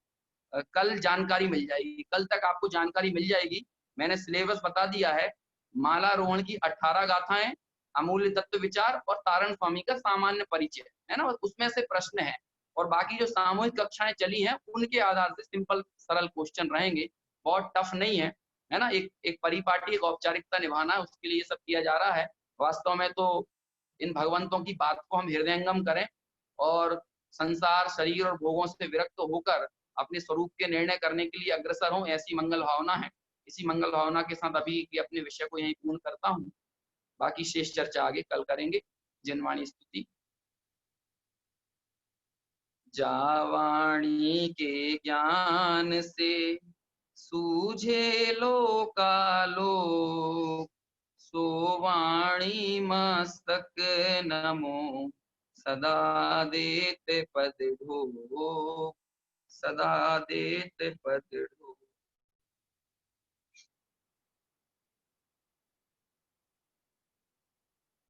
कल जानकारी मिल जाएगी। कल तक आपको जानकारी मिल जाएगी। मैंने सिलेबस बता दिया है। मालारोहण की 18 गाथाएँ, अमूल्य तत्व विचार और तारण स्वामी का सामान्य परिचय, है ना? उसमें से प्रश्न है और बाकी जो सामूहिक कक्षाएँ चली हैं, उनके आधार से सिंपल सरल क्वेश्चन रहेंगे। बहुत टफ नहीं है ना? एक एक परिपाटी, एक औपचारिकता निभाना है, उसके लिए ये सब किया जा रहा है। वास्तव में तो इन भगवंतों की बात को हम हृदयंगम करें और संसार, शरीर और भोगों से विरक्त होकर अपने स्वरूप के निर्णय करने के लिए अग्रसर हों, ऐसी मंगल भावना है। इसी मंगल भावना के साथ अभी के अपने विषय को यहीं पूर्ण करता हूँ। बाकी शेष चर्चा आगे कल करेंगे। जिनवाणी स्तुति। जावाणी के ज्ञान से सूझे लोकालोक, सो वाणी मस्तक नमो सदा देत पद ढोक, सदा देत पद ढोक।